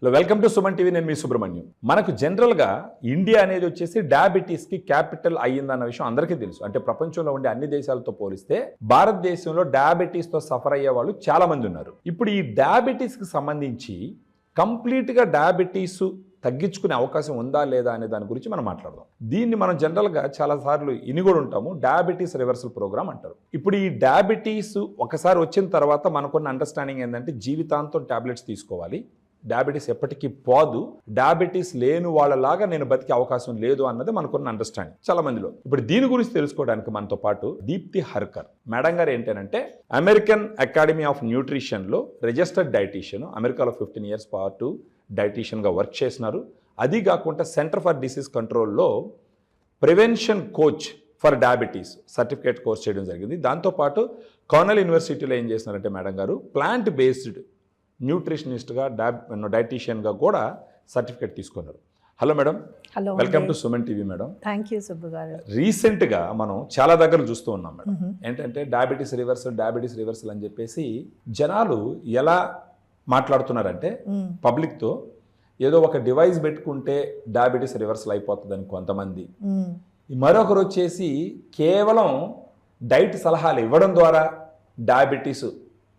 Welcome to Suman TV. నేను మీ సుబ్రహ్మణ్యం. మనకు జనరల్గా ఇండియా అనేది వచ్చేసి డయాబెటీస్కి క్యాపిటల్ అయ్యిందన్న విషయం అందరికీ తెలుసు. అంటే ప్రపంచంలో ఉండే అన్ని దేశాలతో పోలిస్తే భారతదేశంలో డయాబెటీస్తో సఫర్ అయ్యే వాళ్ళు చాలా మంది ఉన్నారు. ఇప్పుడు ఈ డయాబెటీస్కి సంబంధించి కంప్లీట్గా డయాబెటీస్ తగ్గించుకునే అవకాశం ఉందా లేదా అనే దాని గురించి మనం మాట్లాడదాం. దీన్ని మనం జనరల్గా చాలాసార్లు ఇని కూడా ఉంటాము, డయాబెటీస్ రివర్సల్ ప్రోగ్రామ్ అంటారు. ఇప్పుడు ఈ డయాబెటీస్ ఒకసారి వచ్చిన తర్వాత మనకున్న అండర్స్టాండింగ్ ఏంటంటే జీవితాంతం టాబ్లెట్స్ తీసుకోవాలి, డయాబెటీస్ ఎప్పటికీ పోదు, డయాబెటీస్ లేని వాళ్ళలాగా నేను బతికే అవకాశం లేదు అన్నది మనకున్న అండర్స్టాండింగ్ చాలా మందిలో. ఇప్పుడు దీని గురించి తెలుసుకోవడానికి మనతో పాటు దీప్తి హర్కర్ మేడం గారు ఏంటంటే అమెరికన్ అకాడమీ ఆఫ్ న్యూట్రిషన్లో రిజిస్టర్డ్ డైటీషియన్, అమెరికాలో 15 years పాటు డైటీషియన్గా వర్క్ చేసినారు. అది కాకుండా సెంటర్ ఫర్ డిసీజ్ కంట్రోల్లో prevention coach for diabetes certificate course చేయడం జరిగింది. దాంతోపాటు కార్నెల్ యూనివర్సిటీలో ఏం చేసినారంటే మేడం గారు ప్లాంట్ బేస్డ్ న్యూట్రిషనిస్ట్గా డైటీషియన్గా కూడా సర్టిఫికేట్ తీసుకున్నారు. Hello madam. Hello, welcome to Suman TV madam. Thank you Subbu గారు. రీసెంట్గా మనం చాలా దగ్గర చూస్తూ ఉన్నాం మేడం, ఏంటంటే డయాబెటీస్ రివర్సల్ అని చెప్పేసి జనాలు ఎలా మాట్లాడుతున్నారంటే పబ్లిక్తో ఏదో ఒక డివైస్ పెట్టుకుంటే డయాబెటీస్ రివర్సల్ అయిపోతుందని కొంతమంది, మరొకరు వచ్చేసి కేవలం డైట్ సలహాలు ఇవ్వడం ద్వారా డయాబెటీస్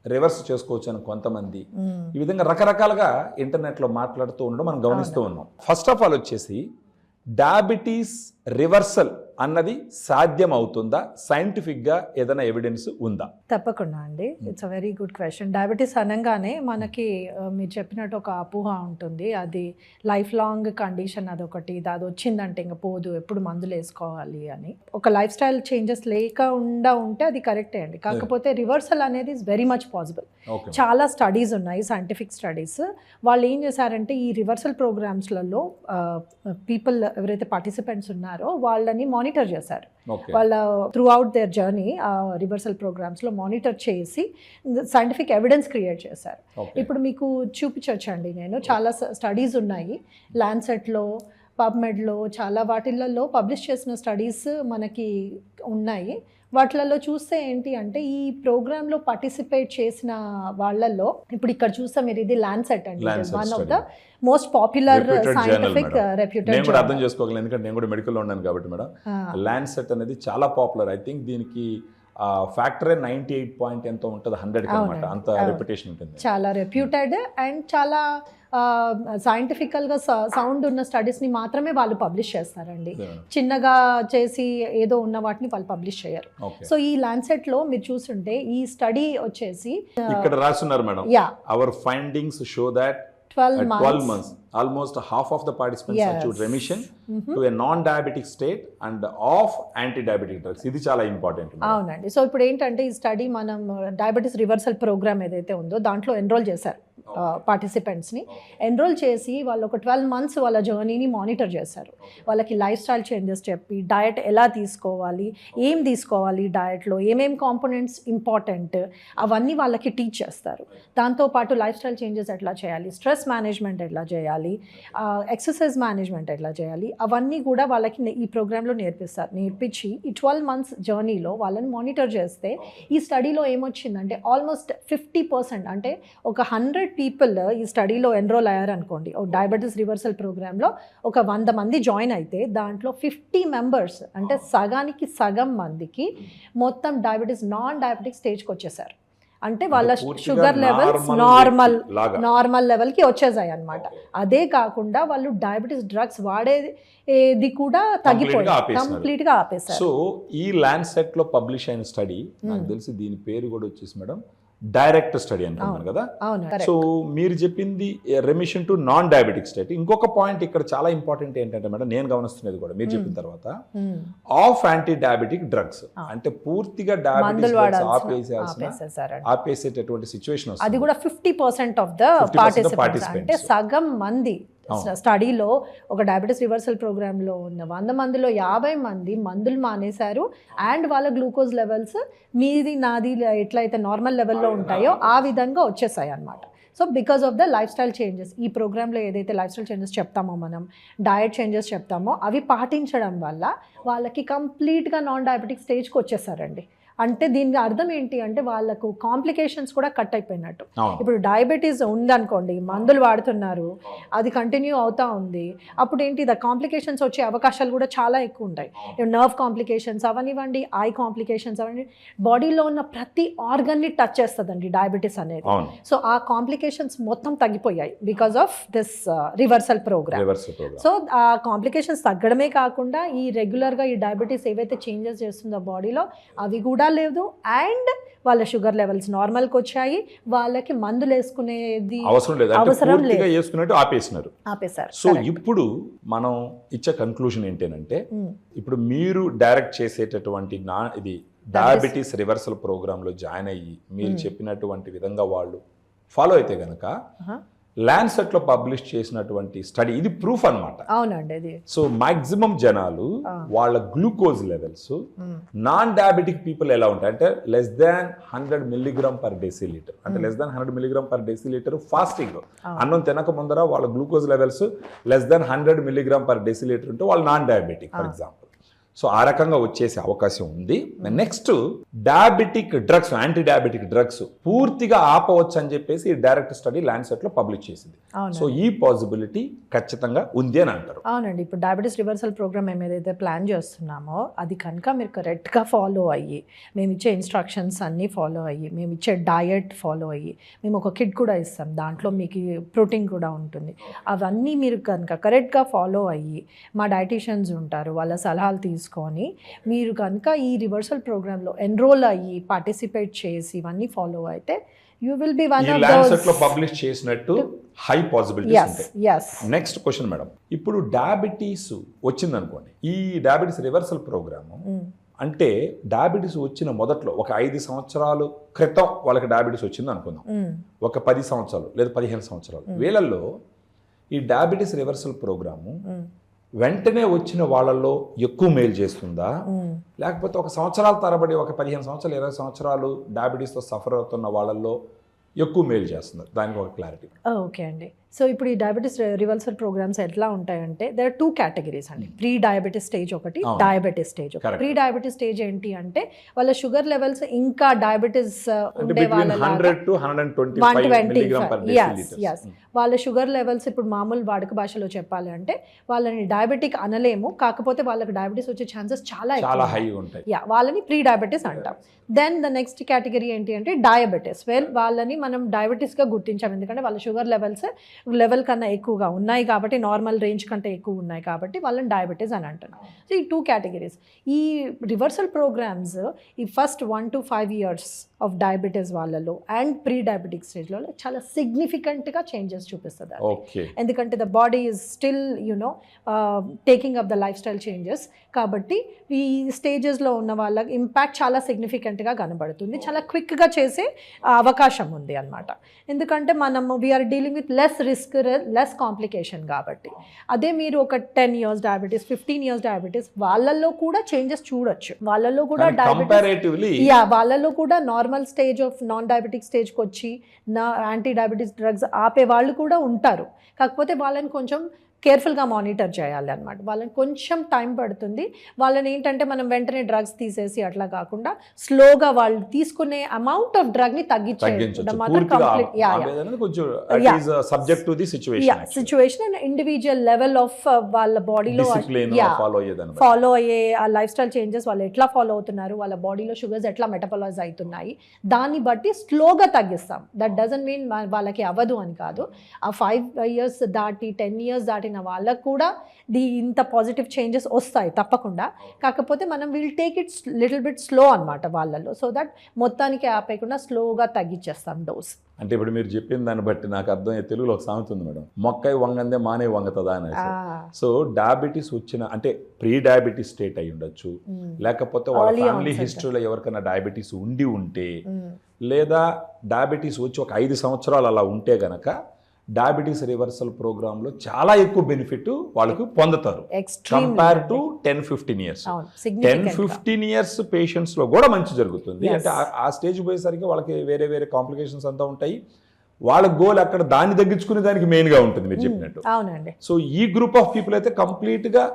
రివర్స్ చేసుకోవచ్చు అని కొంతమంది, ఈ విధంగా రకరకాలుగా ఇంటర్నెట్లో మాట్లాడుతూ ఉండడం మనం గమనిస్తూ ఉన్నాం. ఫస్ట్ ఆఫ్ ఆల్ వచ్చేసి డయాబెటీస్ రివర్సల్ అన్నది సాధ్యం అవుతుందా? సైంటిఫిక్గా ఏదైనా ఎవిడెన్స్ ఉందా? తప్పకుండా అండి, it's a very good question. Diabetes అనగానే మనకి మీరు చెప్పినట్టు ఒక అపోహ ఉంటుంది, అది లైఫ్ లాంగ్ కండిషన్, అదొకటి, అది వచ్చిందంటే ఇంకా పోదు, ఎప్పుడు మందులు వేసుకోవాలి అని. ఒక లైఫ్ స్టైల్ చేంజెస్ లేకుండా ఉంటే అది కరెక్టే అండి. కాకపోతే రివర్సల్ అనేది ఇస్ వెరీ మచ్ పాసిబుల్. చాలా స్టడీస్ ఉన్నాయి, సైంటిఫిక్ స్టడీస్. వాళ్ళు ఏం చేశారంటే ఈ రివర్సల్ ప్రోగ్రామ్స్లలో పీపుల్ ఎవరైతే పార్టిసిపెంట్స్ ఉన్నారో వాళ్ళని మానిటర్ చేశారు. వాళ్ళ throughout their journey reversal ప్రోగ్రామ్స్లో మానిటర్ చేసి సైంటిఫిక్ ఎవిడెన్స్ క్రియేట్ చేశారు. ఇప్పుడు మీకు చూపించవచ్చండి, నేను చాలా స్టడీస్ ఉన్నాయి, ల్యాన్సెట్లో, పబ్మెడ్లో, చాలా వాటిల్లో పబ్లిష్ చేసిన స్టడీస్ మనకి ఉన్నాయి. వాటిలలో చూస్తే ఏంటి అంటే ఈ ప్రోగ్రాంలో పార్టిసిపేట్ చేసిన వాళ్ళల్లో ఇప్పుడు ఇక్కడ చూస్తే మీరు ఇది ల్యాన్సెట్ అండి, one of the most popular scientific reputed. నేను కూడా అర్థం చేసుకోగలను, ఎందుకంటే నేను కూడా మెడికల్లో ఉన్నాను కాబట్టి మేడం. ల్యాన్సెట్ అనేది చాలా పాపులర్. ఐ థింక్ దీనికి ఫ్యాక్టరే 98 point ఎంతో ఉంటుంది 100కి అనమాట, అంత రెప్యుటేషన్ ఉంటుంది. చాలా రెప్యూటెడ్ అండ్ చాలా సైంటిఫికల్గా సౌండ్ ఉన్న స్టడీస్ని మాత్రమే వాళ్ళు పబ్లిష్ చేస్తారండి. చిన్నగా చేసి ఏదో ఉన్న వాటిని వాళ్ళు పబ్లిష్ చేయరు. సో ఈ ల్యాన్సెట్లో మీరు చూస్తుంటే ఈ స్టడీ వచ్చేసి ఇక్కడ రాస్తున్నారు madam, our findings show that 12 months almost half of the participants achieved remission to a non-diabetic state and off anti-diabetic drugs. ఇది చాలా ఇంపార్టెంట్. అవునండి. సో ఇప్పుడు ఏంటంటే ఈ స్టడీ మనం డయాబెటీస్ రివర్సల్ ప్రోగ్రామ్ ఏదైతే ఉందో దాంట్లో ఎన్రోల్ చేశారు పార్టిసిపెంట్స్ని. ఎన్రోల్ చేసి వాళ్ళు ఒక 12 months వాళ్ళ జర్నీని మానిటర్ చేశారు. వాళ్ళకి లైఫ్ స్టైల్ చేంజెస్ చెప్పి డయట్ ఎలా తీసుకోవాలి, ఏం తీసుకోవాలి, డయట్లో ఏమేం కాంపోనెంట్స్ ఇంపార్టెంట్ అవన్నీ వాళ్ళకి టీచ్ చేస్తారు. దాంతోపాటు లైఫ్ స్టైల్ చేంజెస్ ఎట్లా చేయాలి, స్ట్రెస్ మేనేజ్మెంట్ ఎట్లా చేయాలి, ఎక్సర్సైజ్ మేనేజ్మెంట్ ఎట్లా చేయాలి, అవన్నీ కూడా వాళ్ళకి ఈ ప్రోగ్రాంలో నేర్పిస్తారు. నేర్పించి ఈ 12 months జర్నీలో వాళ్ళని మానిటర్ చేస్తే ఈ స్టడీలో ఏమొచ్చిందంటే ఆల్మోస్ట్ 50%, అంటే ఒక 100 people ఈ స్టడీలో ఎన్రోల్ అయ్యారు అనుకోండి, డయాబెటీస్ రివర్సల్ ప్రోగ్రాంలో ఒక 100 మంది జాయిన్ అయితే దాంట్లో 50 members, అంటే సగానికి సగం మందికి మొత్తం డయాబెటీస్ నాన్ డయాబెటిక్ స్టేజ్కి వచ్చేసారు. అంటే వాళ్ళ షుగర్ లెవెల్స్ నార్మల్ లెవెల్కి వచ్చేసాయి అనమాట. అదే కాకుండా వాళ్ళు డయాబెటీస్ డ్రగ్స్ వాడేది కూడా తగ్గిపోయింది, కంప్లీట్గా ఆపేశారు. సో ఈ ల్యాన్సెట్లో పబ్లిష్ అయిన స్టడీ నాకు తెలిసి దీని పేరు కూడా వచ్చేసి మేడం డైరెక్ట్ స్టడీ అంటున్నాను కదా. సో మీరు చెప్పింది remission to non diabetic state. ఇంకొక పాయింట్ ఇక్కడ చాలా ఇంపార్టెంట్ ఏంటంటే మేడం, నేను గమనిస్తున్నది కూడా మీరు చెప్పిన తర్వాత ఆఫ్ యాంటీ డయాబెటిక్ డ్రగ్స్, అంటే పూర్తిగా డయాబెటిస్ ఆపేసేటటువంటి సిచ్యువేషన్ వస్తుంది. అది కూడా 50% ఆఫ్ ద పార్టిసిపెంట్స్, అంటే సగం మంది స్టడీలో ఒక డయాబెటీస్ రివర్సల్ ప్రోగ్రాంలో ఉన్న 100 మందిలో 50 మంది మందులు మానేశారు. అండ్ వాళ్ళ గ్లూకోజ్ లెవెల్స్ మీది నాది ఎట్లయితే నార్మల్ లెవెల్లో ఉంటాయో ఆ విధంగా వచ్చేసాయి అన్నమాట. So because of the life style changes, ఈ ప్రోగ్రాంలో ఏదైతే లైఫ్ స్టైల్ చేంజెస్ చెప్తామో, మనం డయట్ చేంజెస్ చెప్తామో, అవి పాటించడం వల్ల వాళ్ళకి కంప్లీట్గా నాన్ డయాబెటిక్ స్టేజ్కి వచ్చేసారండి. అంటే దీని అర్థం ఏంటి అంటే వాళ్ళకు కాంప్లికేషన్స్ కూడా కట్ అయిపోయినట్టు. అవును. ఇప్పుడు డయాబెటీస్ ఉందనుకోండి, మందులు వాడుతున్నారు, అది కంటిన్యూ అవుతా ఉంది, అప్పుడు ఏంటి కాంప్లికేషన్స్ వచ్చే అవకాశాలు కూడా చాలా ఎక్కువ ఉంటాయి. నర్వ్ కాంప్లికేషన్స్ అవనివ్వండి, ఐ కాంప్లికేషన్స్ అవన్నీ, బాడీలో ఉన్న ప్రతి ఆర్గన్ని టచ్ చేస్తుందండి డయాబెటీస్ అనేది. అవును. సో ఆ కాంప్లికేషన్స్ మొత్తం తగ్గిపోయాయి because of this reversal programme. So ఆ కాంప్లికేషన్స్ తగ్గడమే కాకుండా ఈ రెగ్యులర్గా ఈ డయాబెటీస్ ఏవైతే చేంజెస్ చేస్తుందో బాడీలో అవి కూడా లేదు, అండ్ వాళ్ళ షుగర్ లెవెల్స్ నార్మల్కి వచ్చాయి, వాళ్ళకి మందులు వేసుకునేది అవసరం లేదు, వేసుకున్నట్టు ఆపేశారు. సో ఇప్పుడు మనం ఇచ్చే కన్క్లూజన్ ఏంటంటే, ఇప్పుడు మీరు డైరెక్ట్ చేసేటటువంటి ఇది డయాబెటీస్ రివర్సల్ ప్రోగ్రామ్ లో జాయిన్ అయ్యి మీరు చెప్పినటువంటి విధంగా వాళ్ళు ఫాలో అయితే గనక ల్యాన్సెట్ లో పబ్లిష్ చేసినటువంటి స్టడీ ఇది ప్రూఫ్ అన్నమాట. అవునండి. అది సో మాక్సిమం జనాలు వాళ్ళ glucose levels non diabetic people ఎలా ఉంటాయి అంటే less than 100 milligram per decilitre, అంటే less than 100 milligram per decilitre fasting అన్నం తినక ముందర వాళ్ళ glucose levels less than 100 milligram per decilitre ఉంటే వాళ్ళు non diabetic for example. So ఆ రకంగా వచ్చేసే అవకాశం ఉంది. Next diabetic drugs, anti diabetic drugs పూర్తిగా ఆపవచ్చు అని చెప్పేసి డైరెక్ట్ స్టడీ ల్యాన్సెట్ లో పబ్లిష్ చేసింది. సో ఈ పాసిబిలిటీ ఖచ్చితంగా ఉంది అని అంటారు. అవునండి. ఇప్పుడు డయాబెటీస్ రివర్సల్ ప్రోగ్రామ్ మేము ఏదైతే ప్లాన్ చేస్తున్నామో అది కనుక మీరు కరెక్ట్గా ఫాలో అయ్యి, మేము ఇచ్చే ఇన్స్ట్రక్షన్స్ అన్నీ ఫాలో అయ్యి, మేము ఇచ్చే డయట్ ఫాలో అయ్యి, మేము ఒక కిట్ కూడా ఇస్తాం, దాంట్లో మీకు ప్రోటీన్ కూడా ఉంటుంది, అవన్నీ మీరు కనుక కరెక్ట్గా ఫాలో అయ్యి, మా డైటీషియన్స్ ఉంటారు, వాళ్ళ సలహాలు తీసుకొని మీరు కనుక ఈ రివర్సల్ ప్రోగ్రాంలో ఎన్రోల్ అయ్యి పార్టిసిపేట్ చేసి ఇవన్నీ ఫాలో అయితే you will be one of Lancet లో పబ్లిష్ చేసినట్టు హై పాసిబిలిటీస్ ఉంటాయి. నెక్స్ట్ క్వశ్చన్ మేడం, ఇప్పుడు డయాబెటీస్ వచ్చిందనుకోండి, ఈ డయాబెటీస్ రివర్సల్ ప్రోగ్రామ్ అంటే డయాబెటీస్ వచ్చిన మొదట్లో ఒక 5 సంవత్సరాలు క్రితం వాళ్ళకి డయాబెటీస్ వచ్చింది అనుకుందాం, ఒక 10 సంవత్సరాలు లేదా 15 సంవత్సరాలు, వీళ్ళల్లో ఈ డయాబెటీస్ రివర్సల్ ప్రోగ్రాము వెంటనే వచ్చిన వాళ్ళల్లో ఎక్కువ మేలు చేస్తుందా, లేకపోతే ఒక సంవత్సరాల తరబడి ఒక 15 సంవత్సరాలు 20 సంవత్సరాలు డయాబెటీస్తో సఫర్ అవుతున్న వాళ్ళల్లో ఎక్కువ మేలు చేస్తుంది? దానికి ఒక క్లారిటీ. ఓకే అండి. సో ఇప్పుడు ఈ డయాబెటీస్ రివర్సల్ ప్రోగ్రామ్స్ ఎట్లా ఉంటాయంటే దేర్ ఆర్ 2 కేటగిరీస్ అండి. ప్రీ డయాబెటీస్ స్టేజ్ ఒకటి, డయాబెటీస్ స్టేజ్ ఒకటి. ప్రీ డయాబెటీస్ స్టేజ్ ఏంటి అంటే వాళ్ళ షుగర్ లెవెల్స్ ఇంకా డయాబెటీస్ ఉండే వాళ్ళ 100 to 125 మిల్లీగ్రామ్ పర్ డెసిలీటర్. వాళ్ళ షుగర్ లెవెల్స్ ఇప్పుడు మామూలు వాడుక భాషలో చెప్పాలి అంటే వాళ్ళని డయాబెటిక్ అనలేము, కాకపోతే వాళ్ళకి డయాబెటీస్ వచ్చే ఛాన్సెస్ చాలా హై ఉంటాయి. వాళ్ళని ప్రీ డయాబెటీస్ అంటాం. దెన్ ద నెక్స్ట్ కేటగిరీ ఏంటి అంటే డయాబెటీస్. వాళ్ళని మనం డయాబెటీస్గా గుర్తించాం, ఎందుకంటే వాళ్ళ షుగర్ లెవెల్ కన్నా ఎక్కువగా ఉన్నాయి కాబట్టి, నార్మల్ రేంజ్ కంటే ఎక్కువ ఉన్నాయి కాబట్టి వాళ్ళని డయాబెటీస్ అని అంటున్నాం. సో ఈ 2 కేటగిరీస్. ఈ రివర్సల్ ప్రోగ్రామ్స్ ఈ first 1 to 5 years of diabetes వాళ్ళలో అండ్ ప్రీ డయాబెటిక్ స్టేజ్లో చాలా సిగ్నిఫికెంట్గా చేంజెస్ చూపిస్తుంది. ఎందుకంటే the body is still taking up the life style changes, కాబట్టి ఈ స్టేజెస్లో ఉన్న వాళ్ళకి ఇంపాక్ట్ చాలా సిగ్నిఫికెంట్గా కనబడుతుంది, చాలా క్విక్గా చేసే అవకాశం ఉంది అన్నమాట. ఎందుకంటే మనము we're dealing with less risk, less complication కాబట్టి. అదే మీరు ఒక 10 years డయాబెటీస్, 15 years డయాబెటీస్ వాళ్ళల్లో కూడా చేంజెస్ చూడొచ్చు. వాళ్ళల్లో కూడా వాళ్ళల్లో కూడా normal stage of non diabetic స్టేజ్కి వచ్చి యాంటీ డయాబెటిస్ డ్రగ్స్ ఆపే వాళ్ళు కూడా ఉంటారు. కాకపోతే వాళ్ళని కొంచెం కేర్ఫుల్గా మానిటర్ చేయాలి అన్నమాట. వాళ్ళని కొంచెం టైం పడుతుంది. వాళ్ళని ఏంటంటే మనం వెంటనే డ్రగ్స్ తీసేసి అట్లా కాకుండా స్లోగా వాళ్ళు తీసుకునే అమౌంట్ ఆఫ్ డ్రగ్ని situation and individual level of వాళ్ళ బాడీలో ఫాలో అయ్యే ఆ లైఫ్ స్టైల్ చేంజెస్ వాళ్ళు ఎట్లా ఫాలో అవుతున్నారు, వాళ్ళ బాడీలో షుగర్స్ ఎట్లా మెటబలైజ్ అవుతున్నాయి, దాన్ని బట్టి స్లోగా తగ్గిస్తాం. దట్ డజంట్ మీన్ వాళ్ళకి అవ్వదు అని కాదు. ఆ 5 years దాటి 10 years దాటి వాళ్ళకు కూడా ఇంత పాజిటివ్ చేంజెస్ వస్తాయి తప్పకుండా. కాకపోతే మనం will take it little bit slow అన్నమాట వాళ్ళలో, సో దట్ మొత్తానికి ఆపేయకుండా స్లోగా తగ్గించేస్తాం డోస్. అంటే ఇప్పుడు మీరు చెప్పిన దాన్ని బట్టి నాకు అర్థం తెలుగులో ఒక సామెత ఉంది మేడం, మొక్కై వంగందే మానే వంగతదా అనేసి. సో డయాబెటీస్ వచ్చిన అంటే ప్రీ డయాబెటీస్ స్టేట్ అయి ఉండొచ్చు, లేకపోతే వాళ్ళ ఫ్యామిలీ హిస్టరీలో ఎవరికైనా డయాబెటీస్ ఉంటే, లేదా డయాబెటీస్ వచ్చి ఒక 5 సంవత్సరాలు అలా ఉంటే గనక డయాబెటీస్ రివర్సల్ ప్రోగ్రాంలో చాలా ఎక్కువ బెనిఫిట్ వాళ్ళకు పొందుతారు compare to 10-15 years. 10-15 years patients లో కూడా మంచి జరుగుతుంది. అంటే ఆ స్టేజ్ పోయేసరికి వాళ్ళకి వేరే వేరే కాంప్లికేషన్స్ అంతా ఉంటాయి. వాళ్ళ గోల్ అక్కడ దాన్ని తగ్గించుకునే దానికి మెయిన్ గా ఉంటుంది మీరు చెప్పినట్టు. అవునండి. సో ఈ గ్రూప్ ఆఫ్ పీపుల్ అయితే కంప్లీట్ గా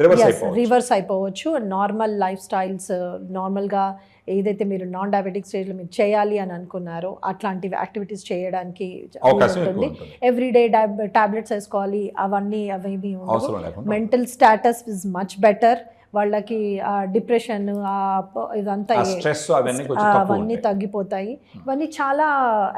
రివర్స్ అయిపోవచ్చు. నార్మల్ లైఫ్ స్టైల్స్, నార్మల్గా ఏదైతే మీరు నాన్ డయాబెటిక్ స్టేజ్లో మీరు చేయాలి అని అనుకున్నారో అట్లాంటివి యాక్టివిటీస్ చేయడానికి ఉంటుంది. ఎవ్రీడే టాబ్లెట్స్ వేసుకోవాలి అవేమి ఉండవు. Mental status is much better. వాళ్ళకి డిప్రెషన్ ఇదంతా అవన్నీ తగ్గిపోతాయి. ఇవన్నీ చాలా.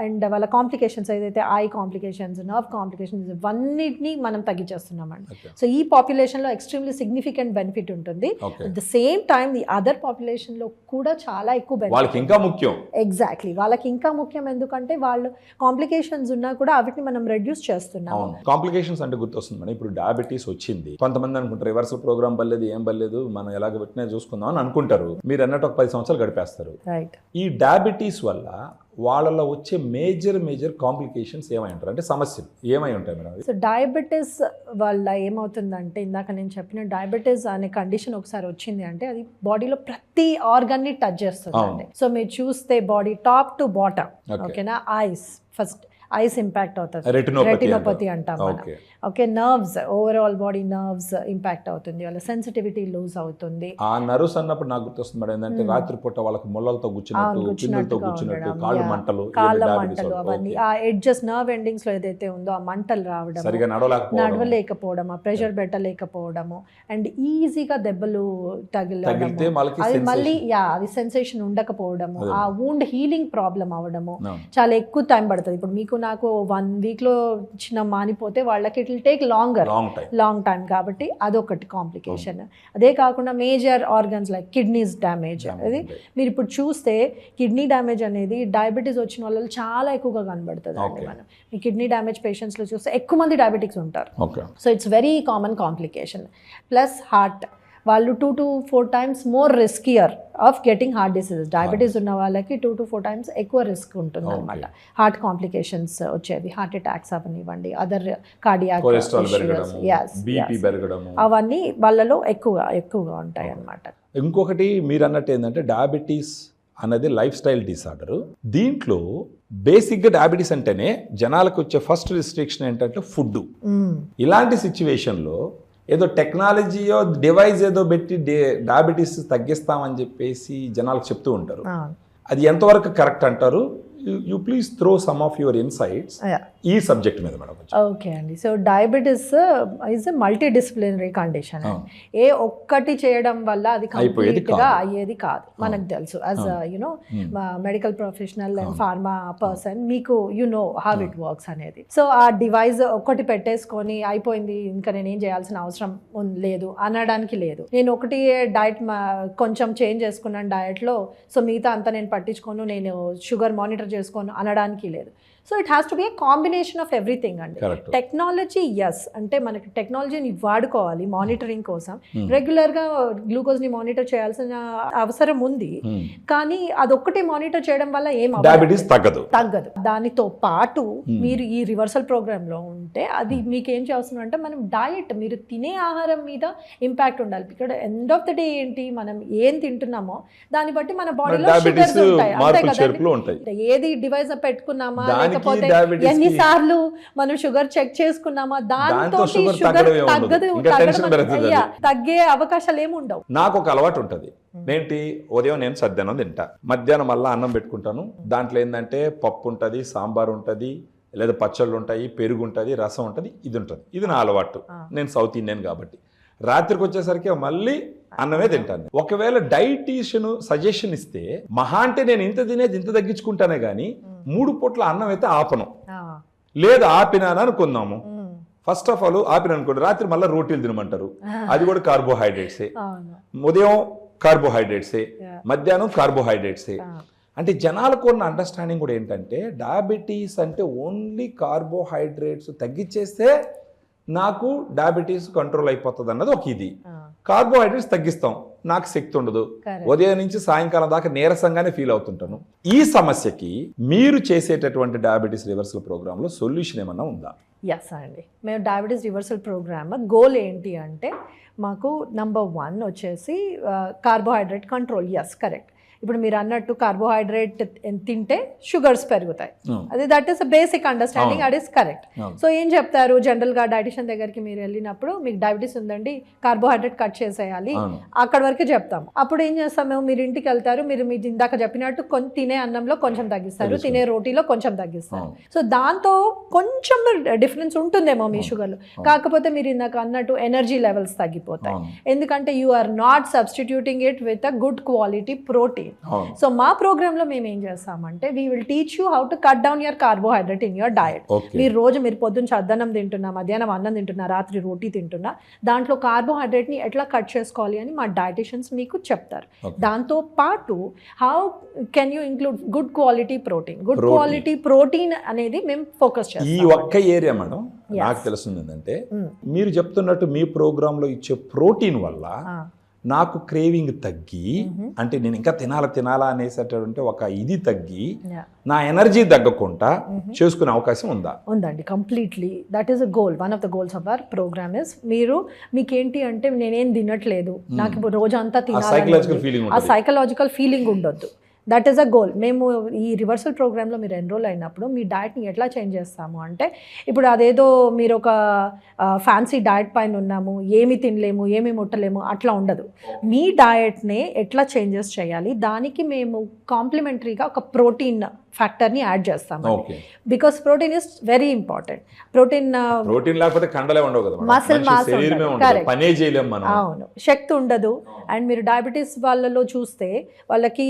అండ్ వాళ్ళ కాంప్లికేషన్స్ ఏదైతే ఐ కాంప్లికేషన్స్, నర్వ్ కాంప్లికేషన్స్ ఇవన్నిటిని మనం తగ్గించేస్తున్నామండి. సో ఈ పాపులేషన్లో ఎక్స్ట్రీమ్లీ సిగ్నిఫికెంట్ బెనిఫిట్ ఉంటుంది. At the same time the other పాపులేషన్లో కూడా చాలా ఎక్కువ బెనిఫిట్. ఇంకా ముఖ్యం ఎగ్జాక్ట్లీ, వాళ్ళకి ఇంకా ముఖ్యం. ఎందుకంటే వాళ్ళు కాంప్లికేషన్స్ ఉన్నా కూడా వాటిని మనం రెడ్యూస్ చేస్తున్నాం. కాంప్లికేషన్స్ అంటే గుర్తొస్తుంది మేడం, ఇప్పుడు డయాబెటీస్ వచ్చింది, కొంతమంది అనుకుంటారు రివర్సల్ ప్రోగ్రామ్ పర్లేదు, ఏం పర్లేదు, మనం ఎలాగ పెట్టినా చూసుకుందాం అని అనుకుంటారు. మీరు అన్నట్టు ఒక 10 సంవత్సరాలు గడిపేస్తారు. ఈ డయాబెటీస్ వల్ల వాళ్ళలో వచ్చే మేజర్ కాంప్లికేషన్స్ ఏమై ఉంటారు, అంటే సమస్యలు ఏమై ఉంటాయి మేడం? సో డయాబెటీస్ వల్ల ఏమవుతుందంటే, ఇందాక నేను చెప్పిన డయాబెటీస్ అనే కండిషన్ ఒకసారి వచ్చింది అంటే అది బాడీలో ప్రతి ఆర్గన్ ని టచ్ చేస్తుంది. సో మీరు చూస్తే బాడీ టాప్ టు బాటమ్, ఓకేనా, ఐస్ ఫస్ట్, ఐస్ ఇంపాక్ట్ అవుతుంది, రెటినోపతి అంటాం మనం. Okay, nerves, overall body nerves impact అవుతుంది, వాళ్ళ సెన్సిటివిటీ లూజ్ అవుతుంది. ఆ నర్వ్స్ అన్నప్పుడు నాకు గుర్తొస్తుంది మేడం ఏంటంటే రాత్రిపూట వాళ్ళకి ముళ్ళలతో కూర్చున్నట్టు, కాళ్ళ మంటలు, అవన్నీ ఆ ఎడ్జెస్, నర్వ్ ఎండింగ్స్ లో ఏదైతే ఉందో ఆ మంటలు రావడం, నడవలేకపోవడం, ఆ ప్రెషర్ పెట్టలేకపోవడము, అండ్ ఈజీగా దెబ్బలు తగిలడం, అది మళ్ళీ అది సెన్సేషన్ ఉండకపోవడము, ఆ వూండ్ హీలింగ్ ప్రాబ్లం అవడము చాలా ఎక్కువ టైం పడుతుంది. ఇప్పుడు మీకు నాకు 1 week లో చిన్న మానిపోతే వాళ్ళకి it will take long time. కాబట్టి అదొకటి కాంప్లికేషన్. అదే కాకుండా major organs like kidneys damage, అది మీరు ఇప్పుడు చూస్తే కిడ్నీ డ్యామేజ్ అనేది డయాబెటీస్ వచ్చిన వాళ్ళలో చాలా ఎక్కువగా కనబడుతుంది అండి. మనం ఈ కిడ్నీ డ్యామేజ్ పేషెంట్స్లో చూస్తే ఎక్కువ మంది డయాబెటిక్స్ ఉంటారు. So it's very common complication. Plus heart, వాళ్ళు 2 to 4 times more riskier of getting heart diseases. Diabetes ఉన్న వాళ్ళకి 2 to 4 times ఎక్కువ రిస్క్ ఉంటుంది అనమాట. హార్ట్ కాంప్లికేషన్స్ వచ్చేవి, హార్ట్ అటాక్స్ అవనివ్వండి, అదర్ కార్డియాక్ అవన్నీ వాళ్ళలో ఎక్కువగా ఉంటాయి అన్నమాట. ఇంకొకటి మీరు అన్నట్టు ఏంటంటే డయాబెటీస్ అన్నది లైఫ్ స్టైల్ డిసార్డర్. దీంట్లో బేసిక్గా డయాబెటీస్ అంటేనే జనాలకు వచ్చే ఫస్ట్ రిస్ట్రిక్షన్ ఏంటంటే ఫుడ్. ఇలాంటి సిచ్యువేషన్లో ఏదో టెక్నాలజీయో డివైస్ ఏదో పెట్టి డయాబెటీస్ తగ్గిస్తామని చెప్పేసి జనాలకు చెప్తూ ఉంటారు. అది ఎంతవరకు కరెక్ట్ అంటారు? You please throw some of your insights ఈ సబ్జెక్ట్ మీద మేడం. ఓకే అండి. So diabetes is a multi disciplinary condition. ఏ ఒక్కటి చేయడం వల్ల అది కంప్లీట్గా అయ్యేది కాదు. మనకు తెలుసు as you know medical professional and pharma person, మీకు you know how it works అనేది. సో ఆ డివైస్ ఒక్కటి పెట్టేసుకొని అయిపోయింది, ఇంకా నేనేం చేయాల్సిన అవసరం లేదు అనడానికి లేదు. నేను ఒకటి డైట్ కొంచెం చేంజ్ చేసుకున్నాను డయట్లో, సో మిగతా అంతా నేను పట్టించుకోను, నేను షుగర్ మానిటర్ చేసుకోను అనడానికి లేదు. So it has to be A combination of everything అండి. టెక్నాలజీ ఎస్, అంటే మనకి టెక్నాలజీని వాడుకోవాలి మానిటరింగ్ కోసం. రెగ్యులర్గా గ్లూకోజ్ని మానిటర్ చేయాల్సిన అవసరం ఉంది, కానీ అదొక్కటే మానిటర్ చేయడం వల్ల ఏం తగ్గదు. దానితో పాటు మీరు ఈ రివర్సల్ ప్రోగ్రామ్లో ఉంటే అది మీకు ఏం చేస్తుంది అంటే, మనం డయట్, మీరు తినే ఆహారం మీద ఇంపాక్ట్ ఉండాలి. ఇక్కడ ఎండ్ ఆఫ్ ద డే ఏంటి, మనం ఏం తింటున్నామో దాన్ని బట్టి మన బాడీలో షుగర్స్ ఉంటాయి, అంతే కదా. ఏది డివైస్ పెట్టుకున్నామా, లేకపోతే ఎన్నిసార్లు మనం షుగర్ చెక్ చేసుకున్నామా, దాంతో షుగర్ తగ్గే అవకాశాలు ఏమి ఉండవు. నాకు ఒక అలవాటు ఉంటుంది, ఏంటి, ఉదయం నేను సద్దన్నం తింటా, మధ్యాహ్నం మళ్ళీ అన్నం పెట్టుకుంటాను. దాంట్లో ఏంటంటే పప్పు ఉంటుంది, సాంబార్ ఉంటుంది, లేదా పచ్చళ్ళు ఉంటాయి, పెరుగు ఉంటుంది, రసం ఉంటుంది, ఇది ఉంటుంది. ఇది నా అలవాటు, నేను సౌత్ ఇండియన్ కాబట్టి. రాత్రికి వచ్చేసరికి మళ్ళీ అన్నమే తింటాను. ఒకవేళ డైటీషియన్ సజెషన్ ఇస్తే మహా అంటే నేను ఇంత తినేది ఇంత తగ్గించుకుంటానే కానీ 3 పూట్ల అన్నం అయితే ఆపను. లేదు ఆపినాను అనుకుందాము, ఫస్ట్ ఆఫ్ ఆల్ ఆపిన అనుకోండి, రాత్రి మళ్ళీ రోటీలు తినమంటారు, అది కూడా కార్బోహైడ్రేట్సే. ఉదయం కార్బోహైడ్రేట్సే, మధ్యాహ్నం కార్బోహైడ్రేట్సే. అంటే జనాలకు ఉన్న అండర్స్టాండింగ్ కూడా ఏంటంటే డయాబెటీస్ అంటే ఓన్లీ కార్బోహైడ్రేట్స్ తగ్గించేస్తే నాకు డయాబెటీస్ కంట్రోల్ అయిపోతుంది అన్నది ఒక ఇది. కార్బోహైడ్రేట్స్ తగ్గిస్తాం, నాకు శక్తి ఉండదు, ఉదయం నుంచి సాయంకాలం దాకా నీరసంగానే ఫీల్ అవుతుంటాను. ఈ సమస్యకి మీరు చేసేటటువంటి డయాబెటీస్ రివర్సల్ ప్రోగ్రాంలో సొల్యూషన్ ఏమన్నా ఉందా? ఎస్ అండి, మేము డయాబెటీస్ రివర్సల్ ప్రోగ్రామ్ గోల్ ఏంటి అంటే, మాకు నంబర్ 1 వచ్చేసి కార్బోహైడ్రేట్ కంట్రోల్. Yes correct. ఇప్పుడు మీరు అన్నట్టు కార్బోహైడ్రేట్ తింటే షుగర్స్ పెరుగుతాయి, అది దట్ ఈస్ బేసిక్ అండర్స్టాండింగ్, అది ఇస్ కరెక్ట్. సో ఏం చెప్తారు జనరల్గా డైటిషియన్ దగ్గరికి మీరు వెళ్ళినప్పుడు మీకు డయాబెటీస్ ఉందండి కార్బోహైడ్రేట్ కట్ చేసేయాలి అక్కడ వరకు చెప్తాము. అప్పుడు ఏం చేస్తాము, మీరు ఇంటికి వెళ్తారు, మీరు ఇందాక చెప్పినట్టు తినే అన్నంలో కొంచెం తగ్గిస్తారు, తినే రోటీలో కొంచెం తగ్గిస్తారు. సో దాంతో కొంచెం డిఫరెన్స్ ఉంటుందేమో మీ షుగర్లో, కాకపోతే మీరు ఇందాక అన్నట్టు ఎనర్జీ లెవెల్స్ తగ్గిపోతాయి, ఎందుకంటే you are not substituting it with a good quality protein. So మా ప్రోగ్రామ్ లో మేము ఏం చేస్తామంటే we will teach you how to cut down your carbohydrate in your diet. మీరు పొద్దున్న చద్దన్నం తింటున్నా, మధ్యాహ్నం అన్నం తింటున్నా, రాత్రి రోటీ తింటున్నా, దాంట్లో కార్బోహైడ్రేట్ ని ఎట్లా కట్ చేసుకోవాలి అని మా డైటిషియన్స్ మీకు చెప్తారు. దాంతో పాటు how can you include good quality protein. Good quality protein అనేది మేము ఫోకస్ చేస్తాం. ఈ ఒక్క ఏరియా మేడం నాకు తెలుస్తుంది ఏంటంటే మీరు చెప్తున్నట్టు మీ ప్రోగ్రామ్ లో ఇచ్చే ప్రోటీన్ వల్ల నాకు క్రేవింగ్ తగ్గి, అంటే నేను ఇంకా తినాలా అనేసేటటువంటి ఒక ఇది తగ్గి నా ఎనర్జీ తగ్గకుండా చేసుకునే అవకాశం ఉందా? ఉందండి, completely. That is a goal. One of the goals of our program is మీకేంటి అంటే నేనేం తినట్లేదు, నాకు ఇప్పుడు రోజంతా తినాలి, ఆ సైకలాజికల్ ఫీలింగ్ ఉండొద్దు. That is a goal. మేము ఈ రివర్సల్ ప్రోగ్రాంలో మీరు ఎన్రోల్ అయినప్పుడు మీ డయట్ని ఎట్లా చేంజ్ చేస్తాము అంటే, ఇప్పుడు అదేదో మీరు ఒక ఫ్యాన్సీ డయట్ పైన ఉన్నాము, ఏమి తినలేము, ఏమి ముట్టలేము అట్లా ఉండదు. మీ డయట్ని ఎట్లా చేంజెస్ చేయాలి, దానికి మేము కాంప్లిమెంటరీగా ఒక ప్రోటీన్ ఫ్యాక్టర్ని యాడ్ చేస్తాము. Because protein is very important. Protein లేకపోతే కండలే ఉండవు కదా, మసిల్ మాస్ పనే చేయలేం మనం. అవును, శక్తి ఉండదు. అండ్ మీరు డయాబెటీస్ వాళ్ళలో చూస్తే వాళ్ళకి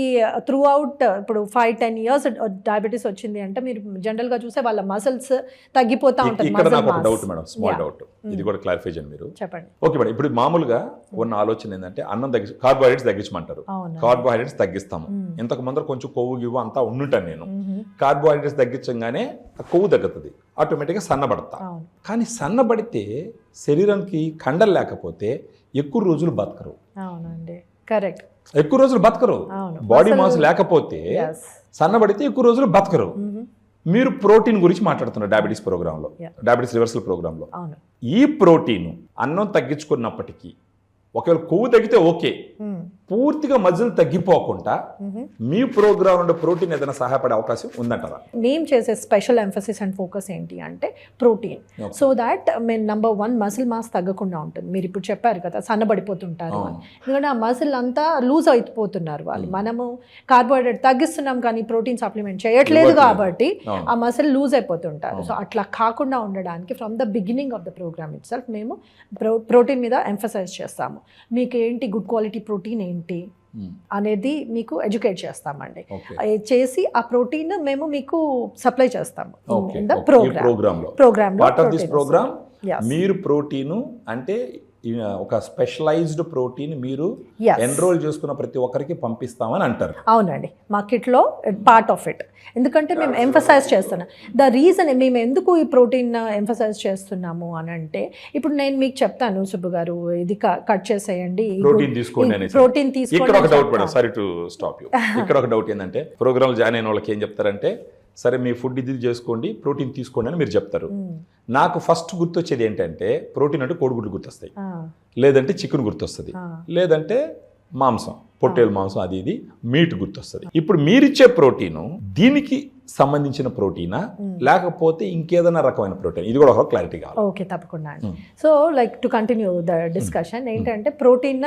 త్రూ అవుట్ ఇప్పుడు 5-10 years డయాబెటీస్ వచ్చింది అంటే మీరు జనరల్ గా చూస్తే వాళ్ళ మసిల్స్ తగ్గిపోతా ఉంటాయి. ఇక్కడ నాకు ఒక డౌట్ మేడం, స్మాల్ డౌట్, ఇది కూడా క్లారిఫై చేయండి మీరు. చెప్పండి. ఓకే మేడం, ఇప్పుడు మామూలుగా ఉన్న ఆలోచన ఏంటంటే అన్నం కార్బోహైడ్రేట్స్ తగ్గించమంటారు, కార్బోహైడ్రేట్స్ తగ్గిస్తాము. ఇంతకు ముందర కొంచెం కొవ్వు గివ్వు అంతా ఉండుంటాను నేను, కార్బోహైడ్రేట్స్ తగ్గించగానే కొవ్వు తగ్గుతుంది, ఆటోమేటిక్గా సన్నబడతా. కానీ సన్నబడితే శరీరానికి కండలు లేకపోతే ఎక్కువ రోజులు బతకరు. అవునండి, కరెక్ట్. ఎక్కువ రోజులు బతకరు, బాడీ మాస్ లేకపోతే సన్నబడితే ఎక్కువ రోజులు బతకరు. మీరు ప్రోటీన్ గురించి మాట్లాడుతున్నారు డయాబెటీస్ ప్రోగ్రాంలో, డయాబెటీస్ రివర్సల్ ప్రోగ్రాంలో. ఈ ప్రోటీన్ అన్నం తగ్గించుకున్నప్పటికీ ఒకవేళ కొవ్వు తగ్గితే ఓకే, పూర్తిగా మజిల్ తగ్గిపోకుండా మీ ప్రోగ్రామ్ నుండి ప్రోటీన్ ఏదైనా సహాయపడే అవకాశం ఉందంటారా? మేము చేసే స్పెషల్ ఎంఫసిస్ అండ్ ఫోకస్ ఏంటి అంటే ప్రోటీన్. సో దాట్ మేము నెంబర్ 1 మసిల్ మాస్ తగ్గకుండా ఉంటుంది. మీరు ఇప్పుడు చెప్పారు కదా సన్నబడిపోతుంటారు అని, ఎందుకంటే ఆ మసిల్ అంతా లూజ్ అయిపోతున్నారు వాళ్ళు. మనము కార్బోహైడ్రేట్ తగ్గిస్తున్నాం కానీ ప్రోటీన్ సప్లిమెంట్ చేయట్లేదు కాబట్టి ఆ మసిల్ లూజ్ అయిపోతుంటారు. సో అట్లా కాకుండా ఉండడానికి from the beginning of the programme itself మేము ప్రోటీన్ మీద ఎంఫసైజ్ చేస్తాము. మీకు ఏంటి గుడ్ క్వాలిటీ ప్రోటీన్ ఏంటి అనేది మీకు ఎడ్యుకేట్ చేస్తామండి. చేసి ఆ ప్రోటీన్ మేము మీకు సప్లై చేస్తాము ఇన్ ద ప్రోగ్రామ్. మీరు ప్రోటీన్ అంటే ఒక స్పెషలైజ్డ్ ప్రోటీన్ మీరు ఎన్రోల్ చేసుకున్న ప్రతి ఒక్కరికి పంపిస్తామని అంటారు. అవునండి, మా కిట్లో పార్ట్ ఆఫ్ ఇట్. ఎందుకంటే మేము ఎంఫసైజ్ చేస్తున్నాం. ద రీజన్ మేము ఎందుకు ఈ ప్రోటీన్ ఎంఫసైజ్ చేస్తున్నాము అని అంటే, ఇప్పుడు నేను మీకు చెప్తాను సుబ్బు గారు ఇది కట్ చేసేయండి, ప్రోటీన్ తీసుకోండి. ఇక్కడ ఒక doubt madam, sorry to stop you. ఇక్కడ ఒక డౌట్ ఏంటంటే ప్రోగ్రామ్ జాయిన్ అయిన వాళ్ళకి ఏం చెప్తారంటే, సరే మీ ఫుడ్ ఇది చేసుకోండి, ప్రోటీన్ తీసుకోండి అని మీరు చెప్తారు. నాకు ఫస్ట్ గుర్తొచ్చేది ఏంటంటే ప్రోటీన్ అంటే కోడిగుడ్లు గుర్తొస్తాయి, లేదంటే చికెన్ గుర్తొస్తుంది, లేదంటే మాంసం, పొట్టేలు మాంసం, అది ఇది మీట్ గుర్తొస్తుంది. ఇప్పుడు మీరిచ్చే ప్రోటీను దీనికి సంబంధించిన ప్రోటీనా లేకపోతే ఇంకేదైనా రకమైన ప్రోటీన్, ఇది కూడా ఒక క్లారిటీ కావాలి. ఓకే, తప్పకుండా అండి. So like to continue the discussion ఏంటంటే ప్రోటీన్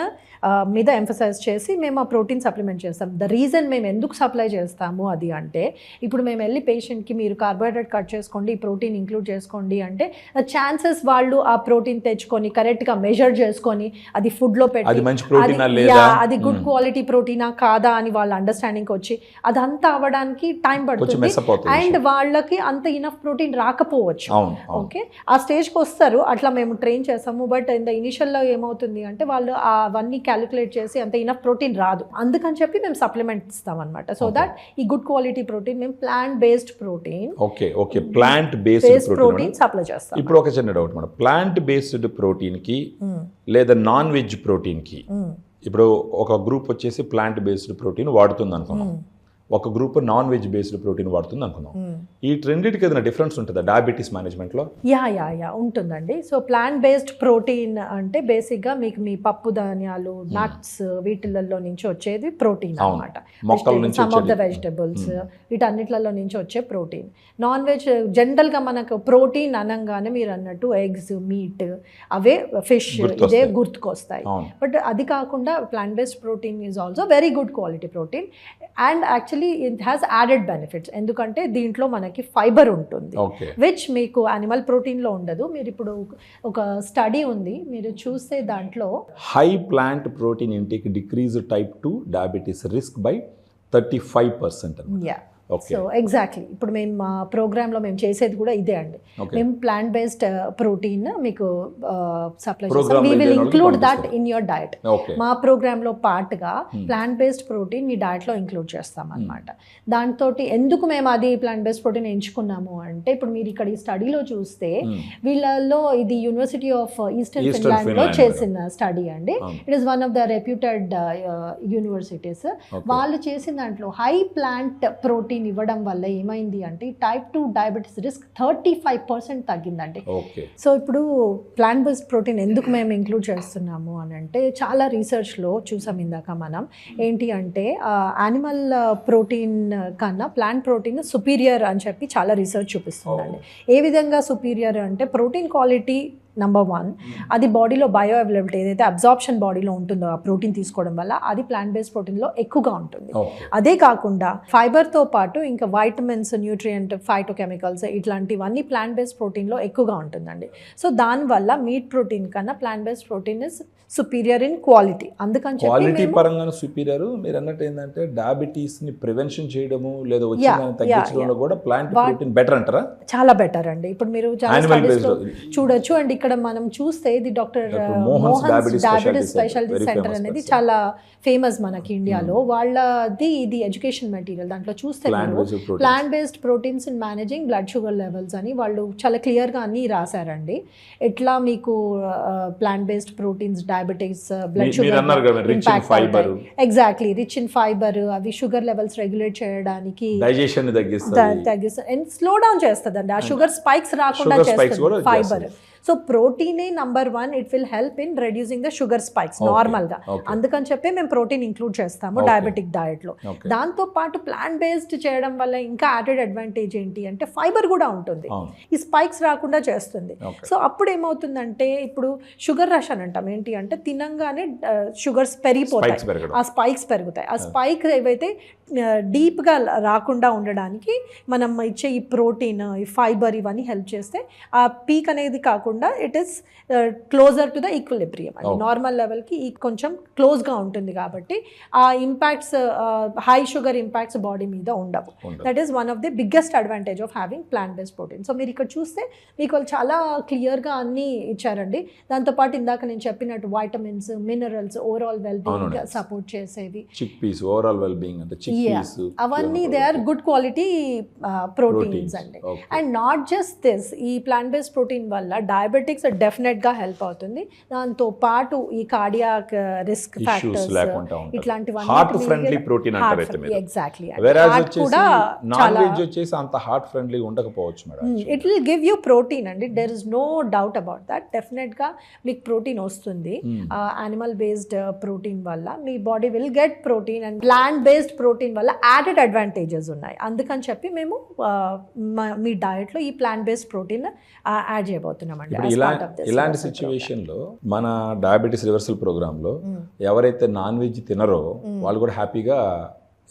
మీద ఎంఫసైజ్ చేసి మేము ఆ ప్రోటీన్ సప్లిమెంట్ చేస్తాం. ద రీజన్ మేము ఎందుకు సప్లై చేస్తాము అది అంటే, ఇప్పుడు మేము వెళ్ళి పేషెంట్కి మీరు కార్బోహైడ్రేట్ కట్ చేసుకోండి, ప్రోటీన్ ఇంక్లూడ్ చేసుకోండి అంటే ఛాన్సెస్ వాళ్ళు ఆ ప్రోటీన్ తెచ్చుకొని కరెక్ట్గా మెజర్ చేసుకొని అది ఫుడ్లో పెట్టి అది గుడ్ క్వాలిటీ ప్రోటీనా కాదా అని వాళ్ళ అండర్స్టాండింగ్కి వచ్చి అదంతా అవ్వడానికి టైం పడుతుంది. అండ్ వాళ్ళకి అంత ఇనఫ్ ప్రోటీన్ రాకపోవచ్చు. ఓకే, ఆ స్టేజ్కి వస్తారు, అట్లా మేము ట్రైన్ చేస్తాము. బట్ ఇన్ ద ఇనిషియల్లో ఏమవుతుంది అంటే వాళ్ళు అవన్నీ క్యాలిక్యులేట్ చేసి అంత ఇనఫ్ ప్రోటీన్ రాదు, అందుకని చెప్పి మేము సప్లిమెంట్ ఇస్తాం అనమాట. సో దట్ ఈ గుడ్ క్వాలిటీ ప్రోటీన్ మేము plant based protein protein supply చేస్తాం. ఇప్పుడు ఒక చిన్న doubt madam, plant based protein కి లేదా నాన్ వెజ్ ప్రోటీన్ కి, ఇప్పుడు ఒక గ్రూప్ వచ్చేసి ప్లాంట్ బేస్డ్ ప్రోటీన్ వాడుతుంది అనుకున్నాం, ఒక group non veg based protein వాడుతుంది అనుకుందాం. ఈ రెండింటికి ఏదైనా డిఫరెన్స్ ఉంటుందా డయాబెటీస్ మేనేజ్మెంట్లో? యా ఉంటుందండి. సో ప్లాంట్ బేస్డ్ ప్రోటీన్ అంటే బేసిక్గా మీకు మీ పప్పు ధాన్యాలు, నట్స్ వీటిలలో నుంచి వచ్చేది ప్రోటీన్ అన్నమాట. సమ్ ఆఫ్ ద వెజిటబుల్స్ వీటన్నిటిలో నుంచి వచ్చే ప్రోటీన్. నాన్ వెజ్ జనరల్గా మనకు ప్రోటీన్ అనగానే మీరు అన్నట్టు ఎగ్స్, మీట్, అవే ఫిష్ ఇదే గుర్తుకొస్తాయి. బట్ అది కాకుండా plant based protein is also very good quality protein and actually it has added benefits. ఎందుకంటే దీంట్లో మనకి ఫైబర్ ఉంటుంది, విచ్ మీకు యానిమల్ ప్రోటీన్లో ఉండదు. మీరు ఇప్పుడు ఒక స్టడీ ఉంది, మీరు చూస్తే దాంట్లో high plant protein intake decrease type 2 diabetes risk by 35%. So exactly ఇప్పుడు మేము మా ప్రోగ్రాంలో మేము చేసేది కూడా ఇదే అండి. మేము ప్లాంట్ బేస్డ్ ప్రోటీన్ మీకు సప్లై చేస్తాం. We will include that in your diet. మా ప్రోగ్రాంలో పార్ట్గా ప్లాంట్ బేస్డ్ ప్రోటీన్ మీ డయట్లో ఇంక్లూడ్ చేస్తాం అనమాట. దాంతో ఎందుకు మేము అది ప్లాంట్ బేస్డ్ ప్రోటీన్ ఎంచుకున్నాము అంటే, ఇప్పుడు మీరు ఇక్కడ ఈ స్టడీలో చూస్తే వీళ్ళలో ఇది యూనివర్సిటీ ఆఫ్ ఈస్టర్న్ ఫిన్లాండ్లో చేసిన స్టడీ అండి. It is one of the reputed universities. వాళ్ళు చేసిన దాంట్లో హై ప్లాంట్ ప్రోటీన్ ఇవ్వడం వల్ల ఏమైంది అంటే టైప్ 2 డయాబెటీస్ రిస్క్ 35% తగ్గిందండి. సో ఇప్పుడు ప్లాంట్ బేస్డ్ ప్రోటీన్ ఎందుకు మేము ఇంక్లూడ్ చేస్తున్నాము అని అంటే, చాలా రీసెర్చ్లో చూసాం ఇందాక మనం ఏంటి అంటే యానిమల్ ప్రోటీన్ కన్నా ప్లాంట్ ప్రోటీన్ సుపీరియర్ అని చెప్పి చాలా రీసెర్చ్ చూపిస్తుందండి. ఏ విధంగా సుపీరియర్ అంటే ప్రోటీన్ క్వాలిటీ నెంబర్ 1, అది బాడీలో బయో అవైలబిలిటీ ఏదైతే అబ్జార్ప్షన్ బాడీలో ఉంటుందో ఆ ప్రోటీన్ తీసుకోవడం వల్ల అది ప్లాంట్ బేస్డ్ ప్రోటీన్లో ఎక్కువగా ఉంటుంది. అదే కాకుండా ఫైబర్తో పాటు ఇంకా వైటమిన్స్, న్యూట్రియంట్, ఫైటోకెమికల్స్ ఇట్లాంటివన్నీ ప్లాంట్ బేస్డ్ ప్రోటీన్లో ఎక్కువగా ఉంటుందండి. సో దానివల్ల మీట్ ప్రోటీన్ కన్నా plant based protein is superior in quality. అందుకని క్వాలిటీ పరంగా సుపీరియర్. మీరు అన్నట్టు ఏంటంటే డయాబెటీస్ ని ప్రివెన్షన్ చేయడము లేదా వచ్చిన తగ్గించడంలో కూడా ప్లాంట్ ప్రోటీన్ బెటర్ అంటారా? చాలా బెటర్ అండి. ఇప్పుడు మీరు చాలా స్టడీస్ లో చూడొచ్చు. అండ్ ఇక్కడ మనం చూస్తే ఇది doctor Mohan's diabetes speciality centre అనేది చాలా ఫేమస్ మనకి ఇండియాలో. వాళ్ళది ఇది ఎడ్యుకేషన్ మెటీరియల్. దాంట్లో చూస్తే plant based proteins in managing blood sugar levels అని వాళ్ళు చాలా క్లియర్గా అన్నీ రాశారండి. ఎట్లా మీకు plant based proteins diabetes, blood sugar exactly rich in fibre, అవి షుగర్ లెవెల్స్ రెగ్యులేట్ చేయడానికి తగ్గిస్తుంది అండ్ స్లో డౌన్ చేస్తుందండి. ఆ షుగర్ స్పైక్స్ రాకుండా చేస్తుంది ఫైబర్. సో ప్రోటీనే number 1, it will help in reducing the sugar spikes నార్మల్గా. అందుకని చెప్పి మేము ప్రోటీన్ ఇంక్లూడ్ చేస్తాము డయాబెటిక్ డయట్లో. దాంతో పాటు ప్లాంట్ బేస్డ్ చేయడం వల్ల ఇంకా యాడెడ్ అడ్వాంటేజ్ ఏంటి అంటే ఫైబర్ కూడా ఉంటుంది, ఈ స్పైక్స్ రాకుండా చేస్తుంది. సో అప్పుడు ఏమవుతుందంటే, ఇప్పుడు షుగర్ రష్ అని అంటాం. ఏంటి అంటే తినంగానే షుగర్స్ పెరిగిపోతాయి, ఆ స్పైక్స్ పెరుగుతాయి. ఆ స్పైక్ ఏవైతే డీప్గా రాకుండా ఉండడానికి మనం ఇచ్చే ఈ ప్రోటీన్, ఈ ఫైబర్ ఇవన్నీ హెల్ప్ చేస్తే ఆ పీక్ అనేది కాకుండా it is closer to the equilibrium అండి. నార్మల్ లెవెల్కి కొంచెం క్లోజ్గా ఉంటుంది కాబట్టి ఆ impacts, high sugar impacts body మీద ఉండవు. That is one of the biggest advantage of having plant based protein. So మీరు ఇక్కడ చూస్తే మీకు వాళ్ళు చాలా క్లియర్గా అన్నీ ఇచ్చారండి. దాంతోపాటు ఇందాక నేను చెప్పినట్టు vitamins, minerals, overall wellbeing support చేసేవి, అవన్నీ they are good quality proteins అండి. అండ్ నాట్ జస్ట్ దిస్, ఈ ప్లాంట్ బేస్డ్ ప్రోటీన్ వల్ల డయాబెటిక్స్ డెఫినెట్గా హెల్ప్ అవుతుంది. దాంతో పాటు ఈ కార్డియాక్ రిస్క్ ఫ్యాక్టర్స్ ఇట్లాంటివన్నీ exactly it will give you protein అండి. There is no doubt about that. డెఫినెట్గా మీకు ప్రోటీన్ వస్తుంది యానిమల్ బేస్డ్ ప్రోటీన్ వల్ల. మీ body will get protein and plant based protein వల్ల యాడెడ్ అడ్వాంటేజెస్ ఉన్నాయి. అందుకని చెప్పి మేము మీ డయట్లో ఈ ప్లాంట్ బేస్డ్ ప్రోటీన్ యాడ్ చేయబోతున్నాం అండి. ఇలాంటి సిచ్యువేషన్లో మన డయాబెటీస్ రివర్సల్ ప్రోగ్రాంలో ఎవరైతే నాన్ వెజ్ తినరో వాళ్ళు కూడా హ్యాపీగా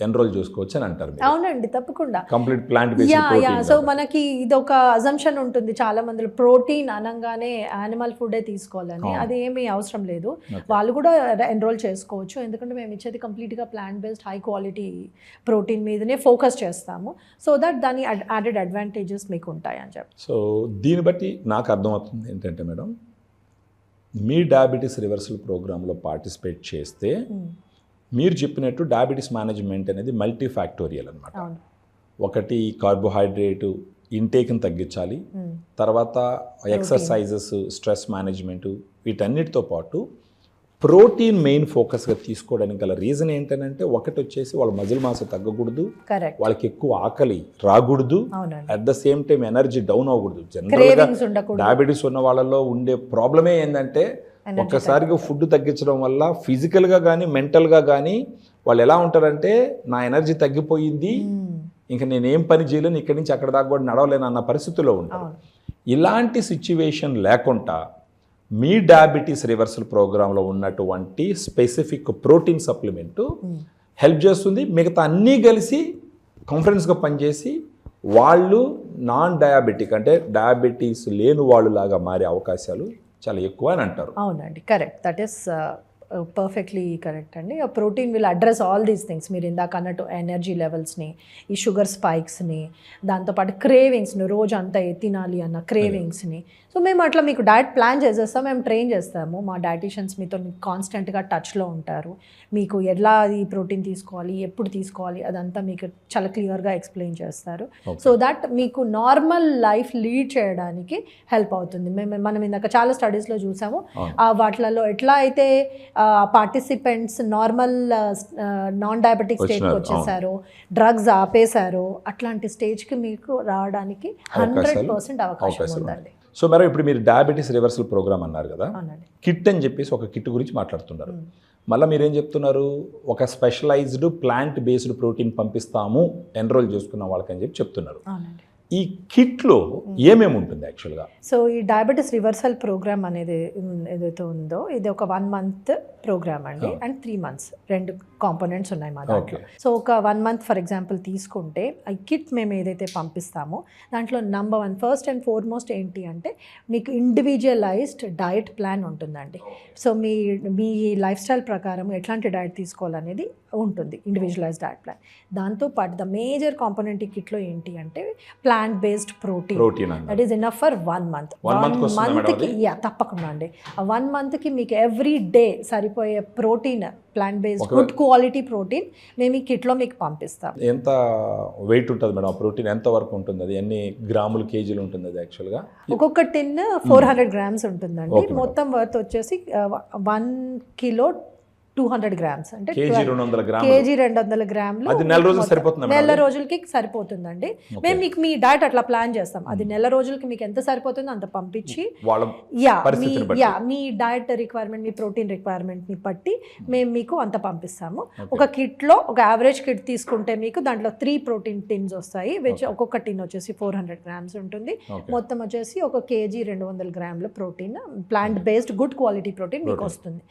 ఎన్రోల్ చేసుకోవచ్చు అని అంటారు. అవునండి, తప్పకుండా. Complete plant based. సో మనకి ఇది ఒక అజంప్షన్ ఉంటుంది చాలా మందిలో, ప్రోటీన్ అనగానే యానిమల్ ఫుడే తీసుకోవాలని. అది ఏమీ అవసరం లేదు, వాళ్ళు కూడా ఎన్రోల్ చేసుకోవచ్చు. ఎందుకంటే మేము ఇచ్చేది కంప్లీట్గా plant based high quality protein మీదనే ఫోకస్ చేస్తాము. సో దట్ దాని యాడెడ్ అడ్వాంటేజెస్ మీకు ఉంటాయి అని చెప్పి. సో దీన్ని బట్టి నాకు అర్థమవుతుంది ఏంటంటే మేడం, మీ డయాబెటీస్ రివర్సల్ ప్రోగ్రాంలో పార్టిసిపేట్ చేస్తే మీరు చెప్పినట్టు డయాబెటీస్ మేనేజ్మెంట్ అనేది మల్టీ ఫ్యాక్టోరియల్ అనమాట. ఒకటి కార్బోహైడ్రేట్ ఇంటేక్ని తగ్గించాలి, తర్వాత ఎక్సర్సైజెస్, స్ట్రెస్ మేనేజ్మెంట్, వీటన్నిటితో పాటు ప్రోటీన్ మెయిన్ ఫోకస్గా తీసుకోవడానికి గల రీజన్ ఏంటంటే ఒకటి వచ్చేసి వాళ్ళ మజిల్ మాస్ తగ్గకూడదు, కరెక్ట్, వాళ్ళకి ఎక్కువ ఆకలి రాకూడదు, అవునండి, at the same time energy down అవ్వకూడదు. జనరల్గా క్రేవింగ్స్ ఉండకూడదు. డయాబెటీస్ ఉన్న వాళ్ళలో ఉండే ప్రాబ్లమే ఏంటంటే ఒక్కసారిగా ఫుడ్ తగ్గించడం వల్ల ఫిజికల్గా కానీ మెంటల్గా కానీ వాళ్ళు ఎలా ఉంటారంటే నా ఎనర్జీ తగ్గిపోయింది, ఇంకా నేనేం పని చేయలేను, ఇక్కడి నుంచి అక్కడ దాకా కూడా నడవలేను అన్న పరిస్థితిలో ఉంటారు. ఇలాంటి సిచ్యువేషన్ లేకుండా మీ డయాబెటీస్ రివర్సల్ ప్రోగ్రాంలో ఉన్నటువంటి స్పెసిఫిక్ ప్రోటీన్ సప్లిమెంటు హెల్ప్ చేస్తుంది. మిగతా అన్నీ కలిసి కాన్ఫరెన్స్గా పనిచేసి వాళ్ళు నాన్ డయాబెటిక్ అంటే డయాబెటీస్ లేని వాళ్ళు లాగా మారే అవకాశాలు చాలా ఎక్కువ అని అంటారు. అవునండి, correct, that is perfectly correct అండి. ఆ protein will address all these things, మీరు ఇందాక అన్నట్టు ఎనర్జీ లెవెల్స్ని, ఈ షుగర్ స్పైక్స్ని, దాంతోపాటు క్రేవింగ్స్ని, రోజు అంతా తినాలి అన్న క్రేవింగ్స్ని. సో మేము అట్లా మీకు డయట్ ప్లాన్ చేసేస్తాం, మేము ట్రైన్ చేస్తాము. మా డైటీషియన్స్ మీతో కాన్స్టెంట్గా టచ్లో ఉంటారు. మీకు ఎలా ఈ ప్రోటీన్ తీసుకోవాలి, ఎప్పుడు తీసుకోవాలి, అదంతా మీకు చాలా క్లియర్గా ఎక్స్ప్లెయిన్ చేస్తారు. సో దట్ మీకు నార్మల్ లైఫ్ లీడ్ చేయడానికి హెల్ప్ అవుతుంది. మనం ఇందాక చాలా స్టడీస్లో చూసాము, వాటిలలో ఎట్లా అయితే పార్టిసిపెంట్స్ నార్మల్ నాన్ డయాబెటిక్ స్టేజ్కి వచ్చేసారు, డ్రగ్స్ ఆపేశారు, అట్లాంటి స్టేజ్కి మీకు రావడానికి 100% అవకాశం ఉందండి. సో మేడం, ఇప్పుడు మీరు డయాబెటీస్ రివర్సల్ ప్రోగ్రామ్ అన్నారు కదా, కిట్ అని చెప్పేసి ఒక కిట్ గురించి మాట్లాడుతున్నారు. మళ్ళీ మీరేం చెప్తున్నారు, ఒక స్పెషలైజ్డ్ ప్లాంట్ బేస్డ్ ప్రోటీన్ పంపిస్తాము ఎన్రోల్ చేసుకున్న వాళ్ళకని చెప్పి చెప్తున్నారు. ఈ కిట్లో ఏమేమి ఉంటుంది యాక్చువల్గా? సో ఈ డయాబెటీస్ రివర్సల్ ప్రోగ్రామ్ అనేది ఏదైతే ఉందో ఇది ఒక 1 month ప్రోగ్రామ్ అండి, అండ్ 3 months, 2 కాంపోనెంట్స్ ఉన్నాయి మా దాంట్లో. సో ఒక 1 month ఫర్ ఎగ్జాంపుల్ తీసుకుంటే ఈ కిట్ మేము ఏదైతే పంపిస్తామో దాంట్లో నంబర్ 1 ఫస్ట్ అండ్ ఫార్మోస్ట్ ఏంటి అంటే మీకు ఇండివిజువలైజ్డ్ డయట్ ప్లాన్ ఉంటుందండి. సో మీ లైఫ్ స్టైల్ ప్రకారం ఎట్లాంటి డయట్ తీసుకోవాలనేది ఉంటుంది, ఇండివిజువలైజ్డ్ డయట్ ప్లాన్. దాంతోపాటు ద మేజర్ కాంపోనెంట్ ఈ కిట్లో ఏంటి అంటే plant based protein, that is enough for 1 month. 1 monthకి తప్పకుండా అండి, 1 monthకి మీకు ఎవ్రీ డే సరిపోయే protein, plant based good quality protein మేము ఈ కిట్లో మీకు పంపిస్తాం. ఎంత వెయిట్ ఉంటుంది మేడం ఆ ప్రోటీన్, ఎంత వరకు ఉంటుంది, అది ఎన్ని గ్రాములు కేజీలు ఉంటుంది అది యాక్చువల్గా? ఒక్కొక్క టిన్ 400 grams ఉంటుందండి. మొత్తం వర్త్ వచ్చేసి 1 kilo 200 grams, అంటే కేజీ 200 grams. అది నెల రోజులు సరిపోతుంది? నెల రోజులకి సరిపోతుందండి. మేము మీకు మీ డయట్ అట్లా ప్లాన్ చేస్తాం, అది నెల రోజులకి మీకు ఎంత సరిపోతుందో అంత పంపించి మీ డయట్ రిక్వైర్మెంట్, మీ ప్రోటీన్ రిక్వైర్మెంట్ని బట్టి మేము మీకు అంత పంపిస్తాము. ఒక కిట్లో ఒక యావరేజ్ కిట్ తీసుకుంటే మీకు దాంట్లో 3 ప్రోటీన్ టిన్స్ వస్తాయి, విచ్ ఒక్కొక్క టిన్ వచ్చేసి 400 grams ఉంటుంది. మొత్తం వచ్చేసి 1 kg 200 grams protein, plant based good quality protein మీకు వస్తుంది.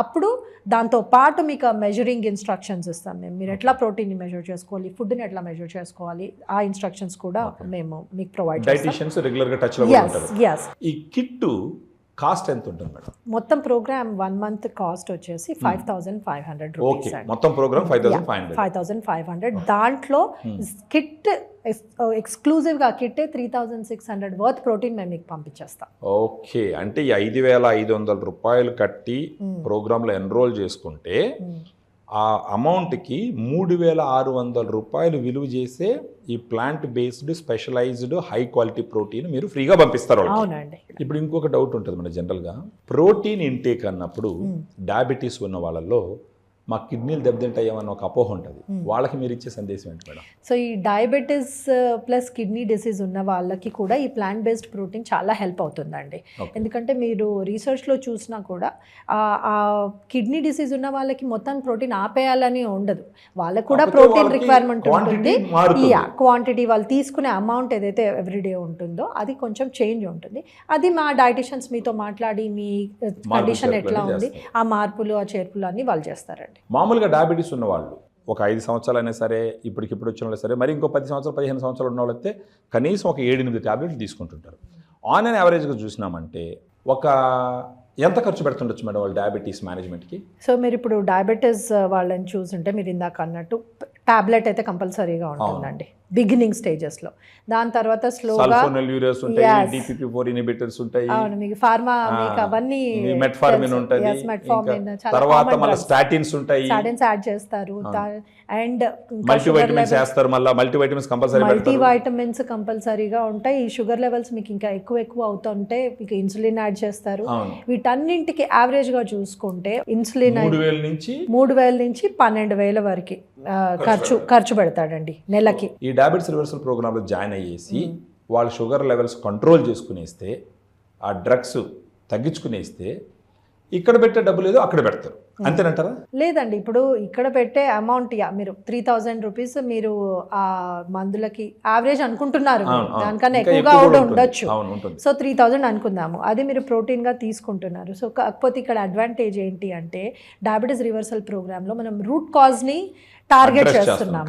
అప్పుడు దాంతో పాటు మీకు మెజరింగ్ ఇన్స్ట్రక్షన్స్ ఇస్తాం మేము, మీరు ఎట్లా ప్రోటీన్ని మెజర్ చేసుకోవాలి, ఫుడ్ని ఎట్లా మెజర్ చేసుకోవాలి, ఆ ఇన్స్ట్రక్షన్స్ కూడా మేము మీకు ప్రొవైడ్ చేస్తాం. డైటీషియన్స్ రెగ్యులర్ గా టచ్ లో ఉంటారు. ఈ కిట్ కాస్ట్ ఎంత ఉంటుంది మేడం? మొత్తం ప్రోగ్రామ్ 1 month కాస్ట్ వచ్చేసి 5,500 రూపీస్. మొత్తం ప్రోగ్రామ్ 5,500. దాంట్లో కిట్ ఎక్స్క్లూజివ్గా కిట్టే 3,600 వర్త్ ప్రోటీన్ మేము మీకు పంపించేస్తాం. ఓకే, అంటే ఈ 5,500 రూపాయలు కట్టి ప్రోగ్రాంలో ఎన్రోల్ చేసుకుంటే ఆ అమౌంట్కి 3,600 రూపాయలు విలువ చేసే ఈ plant based specialised high quality protein మీరు ఫ్రీగా పంపిస్తారు. అవునండి. ఇప్పుడు ఇంకొక డౌట్ ఉంటుంది మన జనరల్గా, ప్రోటీన్ ఇంటేక్ అన్నప్పుడు డయాబెటీస్ ఉన్న వాళ్ళల్లో మా కిడ్నీలు దెబ్బతింటాయేమన్న ఒక అపోహ ఉంటుంది, వాళ్ళకి మీరు ఇచ్చే సందేశం ఏంటి మేడం? సో ఈ డయాబెటీస్ ప్లస్ కిడ్నీ డిసీజ్ ఉన్న వాళ్ళకి కూడా ఈ ప్లాంట్ బేస్డ్ ప్రోటీన్ చాలా హెల్ప్ అవుతుందండి. ఎందుకంటే మీరు రీసెర్చ్లో చూసినా కూడా ఆ కిడ్నీ డిసీజ్ ఉన్న వాళ్ళకి మొత్తం ప్రోటీన్ ఆపేయాలని ఉండదు, వాళ్ళకు కూడా ప్రోటీన్ రిక్వైర్మెంట్ ఉంటుంది. క్వాంటిటీ వాళ్ళు తీసుకునే అమౌంట్ ఏదైతే ఎవ్రీడే ఉంటుందో అది కొంచెం చేంజ్ ఉంటుంది. అది మా డైటీషియన్స్ మీతో మాట్లాడి మీ కండిషన్ ఎట్లా ఉంది, ఆ మార్పులు ఆ చేర్పులు అన్నీ వాళ్ళు చేస్తారండి. మామూలుగా డయాబెటీస్ ఉన్న వాళ్ళు ఒక 5 సంవత్సరాలు అయినా సరే, ఇప్పటికిప్పుడు వచ్చిన వాళ్ళు సరే, మరి ఇంకో 10 సంవత్సరాలు 15 సంవత్సరాలు ఉన్న వాళ్ళైతే కనీసం ఒక 7-8 టాబ్లెట్లు తీసుకుంటుంటారు. ఆన్ అండ్ యావరేజ్గా చూసినామంటే ఒక ఎంత ఖర్చు పెడుతుండొచ్చు మేడం వాళ్ళు డయాబెటీస్ మేనేజ్మెంట్కి? సో మీరు ఇప్పుడు డయాబెటీస్ వాళ్ళని చూసుంటే మీరు ఇందాక అన్నట్టు టాబ్లెట్ అయితే కంపల్సరీగా ఉంటుందండి. బిగినింగ్ స్టేజెస్లో. దాని తర్వాత స్లోగా సల్ఫోనెల్యూరియాస్ ఉంటాయి, DPP-4 ఇన్హిబిటర్స్ ఉంటాయి, అవును మీకు ఫార్మా మీకు అవన్నీ మెట్ఫార్మిన్ ఉంటుంది, మెట్ఫార్మిన్ తర్వాత మళ్ళీ స్టాటిన్స్ ఉంటాయి, స్టాటిన్స్ యాడ్ చేస్తారు. అండ్ మల్టీవైటమిన్స్ వేస్తారు, మళ్ళీ మల్టీవైటమిన్స్ కంపల్సరీ మల్టీవైటమిన్స్ కంపల్సరీగా ఉంటాయి. ఈ షుగర్ లెవెల్స్ మీకు ఇంకా ఎక్కువ అవుతుంటే మీకు ఇన్సులిన్ యాడ్ చేస్తారు. వీటన్నింటికి యావరేజ్ గా చూసుకుంటే ఇన్సులిన్ 3,000 నుంచి 12,000 వరకు ఖర్చు పెడతాడండి నెలకి. ఈ డయాబెటిస్ రివర్సల్ ప్రోగ్రామ్ లో జాయిన్ అయ్యేసి వాళ్ళ షుగర్ లెవెల్స్ కంట్రోల్ చేసుకునేస్తే, ఆ డ్రగ్స్ తగ్గించుకునేస్తే ఇక్కడ పెట్టే డబ్బులు ఏదో అక్కడ పెడతారు, అంతేనంటారా? లేదండి, ఇప్పుడు ఇక్కడ పెట్టే అమౌంట్ మీరు 3,000 రూపీస్ మీరు ఆ మందులకి యావరేజ్ అనుకుంటున్నారు, దానికన్నా ఎక్కువగా కూడా ఉండొచ్చు. సో 3,000 అనుకుందాము, అది మీరు ప్రోటీన్ గా తీసుకుంటున్నారు. సో కాకపోతే ఇక్కడ అడ్వాంటేజ్ ఏంటి అంటే డయాబెటిస్ రివర్సల్ ప్రోగ్రామ్ లో మనం రూట్ కాజ్ ని టార్గెట్ చేస్తున్నాం,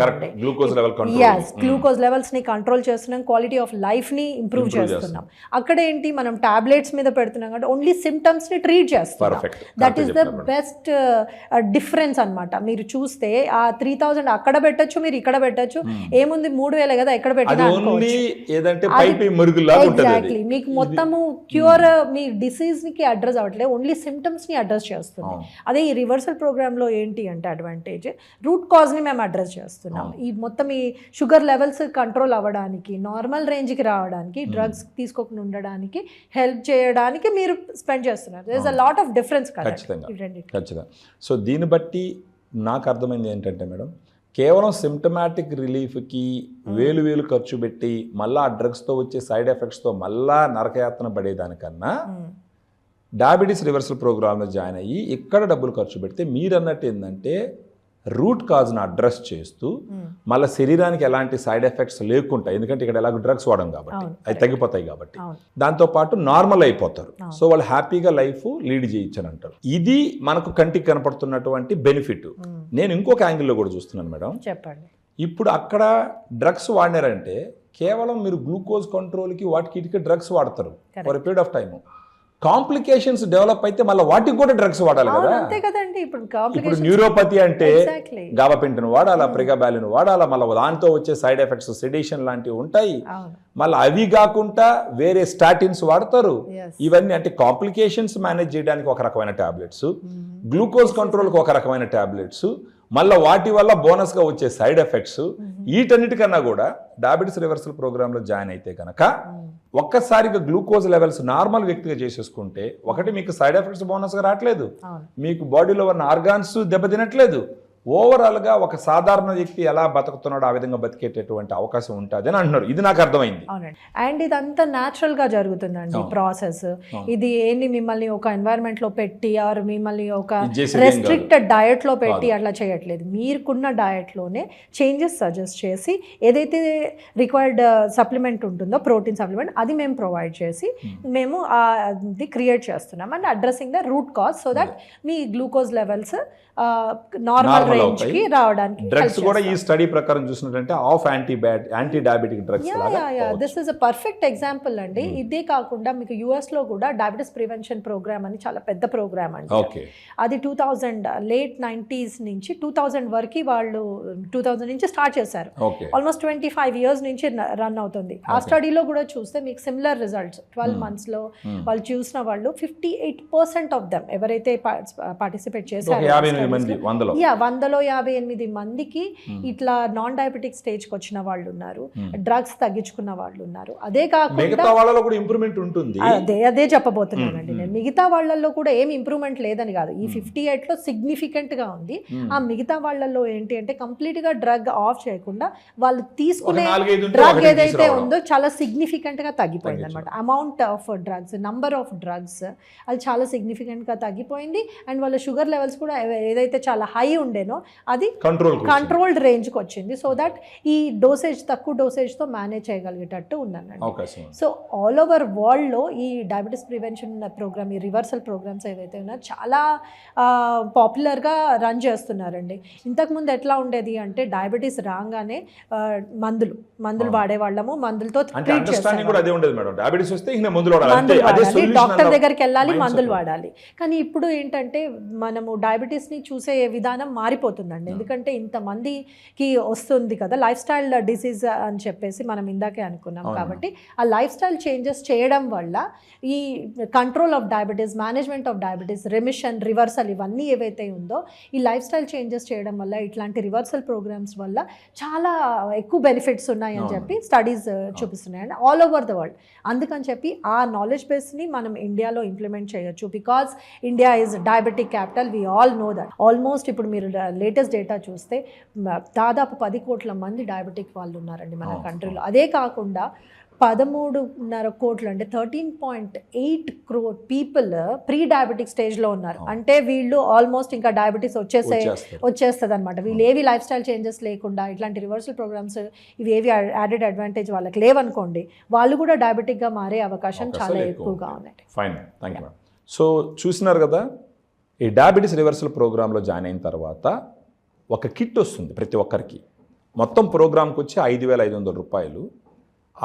గ్లూకోజ్ లెవెల్స్ ని కంట్రోల్ చేస్తున్నాం, క్వాలిటీ ఆఫ్ లైఫ్ ని ఇంప్రూవ్ చేస్తున్నాం. అక్కడ ఏంటి మనం టాబ్లెట్స్ మీద పెడుతున్నాం కాబట్టి ఓన్లీ సిమ్టమ్స్ ని ట్రీట్ చేస్తున్నాం. That is the best difference అన్నమాట. మీరు చూస్తే ఆ 3,000 అక్కడ పెట్టచ్చు, మీరు ఇక్కడ పెట్టచ్చు, ఏముంది 3,000 కదా ఎక్కడ పెట్టినా ఎగ్జాక్ట్లీ. మీకు మొత్తము క్యూర్ మీ డిసీజ్ కి అడ్రస్ అవ్వట్లేదు, ఓన్లీ సిమ్టమ్స్ ని అడ్రస్ చేస్తున్నాం. అదే ఈ రివర్సల్ ప్రోగ్రామ్ లో ఏంటి అంటే అడ్వాంటేజ్ రూట్ కాజ్ ని మేము అడ్రస్ చేస్తున్నాం. ఈ మొత్తం ఈ షుగర్ లెవెల్స్ కంట్రోల్ అవ్వడానికి, నార్మల్ రేంజ్కి రావడానికి, డ్రగ్స్ తీసుకోకుండా ఉండడానికి హెల్ప్ చేయడానికి మీరు స్పెండ్ చేస్తున్నారు. There is a lot of difference. ఖచ్చితంగా. సో దీన్ని బట్టి నాకు అర్థమైంది ఏంటంటే మేడం, కేవలం సిమ్టమాటిక్ రిలీఫ్కి వేలు ఖర్చు పెట్టి మళ్ళీ ఆ డ్రగ్స్తో వచ్చే సైడ్ ఎఫెక్ట్స్తో మళ్ళా నరకయాతన పడేదానికన్నా డయాబెటీస్ రివర్సల్ ప్రోగ్రాంలో జాయిన్ అయ్యి ఇక్కడ డబ్బులు ఖర్చు పెడితే మీరు అన్నట్టు ఏంటంటే రూట్ కాజ్ను అడ్రస్ చేస్తూ మళ్ళీ శరీరానికి ఎలాంటి సైడ్ ఎఫెక్ట్స్ లేకుండా, ఎందుకంటే ఇక్కడ ఎలాగో డ్రగ్స్ వాడడం కాబట్టి అవి తగ్గిపోతాయి కాబట్టి, దాంతోపాటు నార్మల్ అయిపోతారు. సో వాళ్ళు హ్యాపీగా లైఫ్ లీడ్ చేయొచ్చు అని అంటారు. ఇది మనకు కంటికి కనపడుతున్నటువంటి బెనిఫిట్. నేను ఇంకొక యాంగిల్లో కూడా చూస్తున్నాను మేడం. చెప్పండి. ఇప్పుడు అక్కడ డ్రగ్స్ వాడినారంటే కేవలం మీరు గ్లూకోజ్ కంట్రోల్కి వాటికి ఇటుకే డ్రగ్స్ వాడతారు for period of time. Complications develop అయితే మళ్ళీ వాటికి కూడా డ్రగ్స్ వాడాలి కదా. అంతే కదండి. ఇప్పుడు న్యూరోపతి అంటే గాబాపెంటిన్ వాడాలా, ప్రిగాబాలిన్ వాడాలా, మళ్ళీ దాంతో వచ్చే సైడ్ ఎఫెక్ట్స్ సెడేషన్ లాంటివి ఉంటాయి. మళ్ళీ అవి కాకుండా వేరే స్టాటిన్స్ వాడతారు. ఇవన్నీ అంటే కాంప్లికేషన్స్ మేనేజ్ చేయడానికి ఒక రకమైన టాబ్లెట్స్, గ్లూకోజ్ కంట్రోల్కి ఒక రకమైన టాబ్లెట్స్, మళ్ళీ వాటి వల్ల బోనస్గా వచ్చే సైడ్ ఎఫెక్ట్స్. వీటన్నిటికన్నా కూడా డయాబెటిస్ రివర్సల్ ప్రోగ్రాంలో జాయిన్ అయితే కనుక ఒక్కసారిగా గ్లూకోజ్ లెవెల్స్ నార్మల్ వ్యక్తిగా చేసేసుకుంటే ఒకటి మీకు సైడ్ ఎఫెక్ట్స్ బోనస్గా రావట్లేదు, మీకు బాడీలో ఉన్న ఆర్గాన్స్ దెబ్బతినట్లేదు, ఓవరాల్గా ఒక సాధారణ వ్యక్తి ఎలా బతుకుతున్నాడో ఆ విధంగా బతికేటటువంటి అవకాశం ఉంటుంది అని అంటున్నారు. ఇది నాకు అర్థమైంది. అవునండి. అండ్ ఇదంతా న్యాచురల్గా జరుగుతుందండి ప్రాసెస్. ఇది ఏంటి మిమ్మల్ని ఒక ఎన్వైరన్మెంట్లో పెట్టి ఆర్ మిమ్మల్ని ఒక రెస్ట్రిక్టెడ్ డయట్లో పెట్టి అట్లా చేయట్లేదు. మీరుకున్న డయట్లోనే చేంజెస్ సజెస్ట్ చేసి ఏదైతే రిక్వైర్డ్ సప్లిమెంట్ ఉంటుందో ప్రోటీన్ సప్లిమెంట్ అది మేము ప్రొవైడ్ చేసి మేము అది క్రియేట్ చేస్తున్నాం and addressing the root cause so that మీ గ్లూకోజ్ లెవెల్స్ నార్మల్ రేంజ్ కి రావడానికి. డ్రగ్స్ కూడా ఈ స్టడీ ప్రకారం చూసినట్లంటే off anti diabetic drugs this is a perfect example అండి. ఇదే కాకుండా మీకు యుఎస్ లో కూడా డయాబెటిస్ ప్రివెన్షన్ ప్రోగ్రామ్ అని చాలా పెద్ద ప్రోగ్రామ్ అండి. అది 2000 లేట్ 90s నుంచి 2000 వరకు వాళ్ళు 2000 నుంచి స్టార్ట్ చేశారు. ఆల్మోస్ట్ 25 years నుంచి రన్ అవుతుంది. ఆ స్టడీలో కూడా చూస్తే మీకు సిమిలర్ రిజల్ట్స్ 12 months లో వాళ్ళు చూసిన వాళ్ళు 58% ఆఫ్ దెమ్ ఎవరైతే పార్టిసిపేట్ చేశారో 158 మందికి ఇట్లా నాన్ డయాబెటిక్ స్టేజ్కి వచ్చిన వాళ్ళు ఉన్నారు, డ్రగ్స్ తగ్గించుకున్న వాళ్ళు ఉన్నారు. అదే కాకుండా ఇంప్రూవ్మెంట్ ఉంటుంది. అదే చెప్పబోతున్నానండి నేను. మిగతా వాళ్ళల్లో కూడా ఏం ఇంప్రూవ్మెంట్ లేదని కాదు, ఈ 58 లో సిగ్నిఫికెంట్ గా ఉంది. ఆ మిగతా వాళ్ళల్లో ఏంటి అంటే కంప్లీట్ గా డ్రగ్ ఆఫ్ చేయకుండా వాళ్ళు తీసుకునే డ్రగ్ ఏదైతే ఉందో చాలా సిగ్నిఫికెంట్ గా తగ్గిపోయింది అనమాట. Amount of drugs, number of drugs అది చాలా సిగ్నిఫికెంట్ గా తగ్గిపోయింది. అండ్ వాళ్ళ షుగర్ లెవెల్స్ కూడా ఏదైతే చాలా హై ఉండేనో అది కంట్రోల్డ్ రేంజ్కి వచ్చింది. సో దట్ ఈ డోసేజ్ తక్కువ డోసేజ్తో మేనేజ్ చేయగలిగేటట్టు ఉందన్నమాట. సో ఆల్ ఓవర్ వరల్డ్లో ఈ డయాబెటీస్ ప్రివెన్షన్ ప్రోగ్రామ్, ఈ రివర్సల్ ప్రోగ్రామ్స్ ఏవైతే ఉన్నాయో చాలా పాపులర్గా రన్ చేస్తున్నారండి. ఇంతకుముందు ఎట్లా ఉండేది అంటే డయాబెటీస్ రాగానే మందులు వాడేవాళ్ళము, మందులతో ట్రీట్ చేస్తాము, డాక్టర్ దగ్గరికి వెళ్ళాలి, మందులు వాడాలి. కానీ ఇప్పుడు ఏంటంటే మనము డయాబెటీస్ని చూసే విధానం మారిపోయింది. అయిపోతుందండి. ఎందుకంటే ఇంతమందికి వస్తుంది కదా లైఫ్ స్టైల్ డిసీజ్ అని చెప్పేసి మనం ఇందాకే అనుకున్నాం. కాబట్టి ఆ లైఫ్ స్టైల్ చేంజెస్ చేయడం వల్ల ఈ control of diabetes, management of diabetes, remission, reversal ఇవన్నీ ఏవైతే ఉందో ఈ లైఫ్ స్టైల్ చేంజెస్ చేయడం వల్ల ఇట్లాంటి రివర్సల్ ప్రోగ్రామ్స్ వల్ల చాలా ఎక్కువ బెనిఫిట్స్ ఉన్నాయని చెప్పి స్టడీస్ చూపిస్తున్నాయి అండి ఆల్ ఓవర్ ద వరల్డ్. అందుకని చెప్పి ఆ నాలెడ్జ్ బేస్ని మనం ఇండియాలో ఇంప్లిమెంట్ చేయొచ్చు. Because India is diabetic capital, we all know that. Almost ఇప్పుడు మీరు లేటెస్ట్ డేటా చూస్తే దాదాపు 10 కోట్ల మంది డయాబెటిక్ వాళ్ళు ఉన్నారండి మన కంట్రీలో. అదే కాకుండా 13.5 కోట్లు అంటే 13.8 crore పీపుల్ ప్రీ డయాబెటిక్ స్టేజ్లో ఉన్నారు. అంటే వీళ్ళు ఆల్మోస్ట్ ఇంకా డయాబెటీస్ వచ్చేస్తుంది అనమాట. వీళ్ళు ఏవి లైఫ్ స్టైల్ చేంజెస్ లేకుండా ఇట్లాంటి రివర్సల్ ప్రోగ్రామ్స్ ఇవి ఏవి యాడెడ్ అడ్వాంటేజ్ వాళ్ళకి లేవనుకోండి, వాళ్ళు కూడా డయాబెటిక్గా మారే అవకాశం చాలా ఎక్కువగా ఉన్నాయి. Fine, thank you. సో చూసినారు కదా, ఈ డయాబెటీస్ రివర్సల్ ప్రోగ్రాంలో జాయిన్ అయిన తర్వాత ఒక కిట్ వస్తుంది ప్రతి ఒక్కరికి. మొత్తం ప్రోగ్రామ్కి వచ్చి 5,500 రూపాయలు.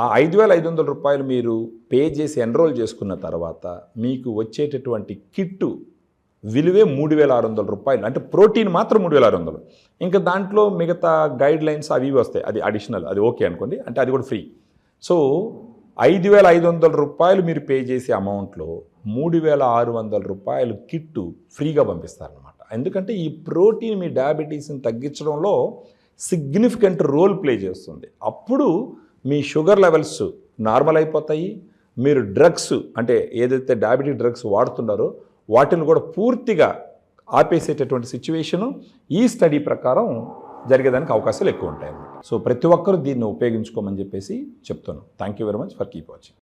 ఆ 5,500 రూపాయలు మీరు పే చేసి ఎన్రోల్ చేసుకున్న తర్వాత మీకు వచ్చేటటువంటి కిట్టు విలువే 3,600 రూపాయలు. అంటే ప్రోటీన్ మాత్రం 3,600. ఇంకా దాంట్లో మిగతా గైడ్ లైన్స్ అవి వస్తాయి, అది అడిషనల్, అది ఓకే అనుకోండి, అంటే అది కూడా ఫ్రీ. సో 5,500 రూపాయలు మీరు పే చేసే అమౌంట్లో 3,600 రూపాయలు కిట్టు ఫ్రీగా పంపిస్తారనమాట. ఎందుకంటే ఈ ప్రోటీన్ మీ డయాబెటీస్ని తగ్గించడంలో సిగ్నిఫికెంట్ రోల్ ప్లే చేస్తుంది. అప్పుడు మీ షుగర్ లెవెల్స్ నార్మల్ అయిపోతాయి. మీరు డ్రగ్స్ అంటే ఏదైతే డయాబెటిక్ డ్రగ్స్ వాడుతున్నారో వాటిని కూడా పూర్తిగా ఆపేసేటటువంటి సిచ్యువేషను ఈ స్టడీ ప్రకారం జరిగేదానికి అవకాశాలు ఎక్కువ ఉంటాయి అన్నమాట. సో ప్రతి ఒక్కరూ దీన్ని ఉపయోగించుకోమని చెప్పేసి చెప్తున్నాను. Thank you very much for keep watching.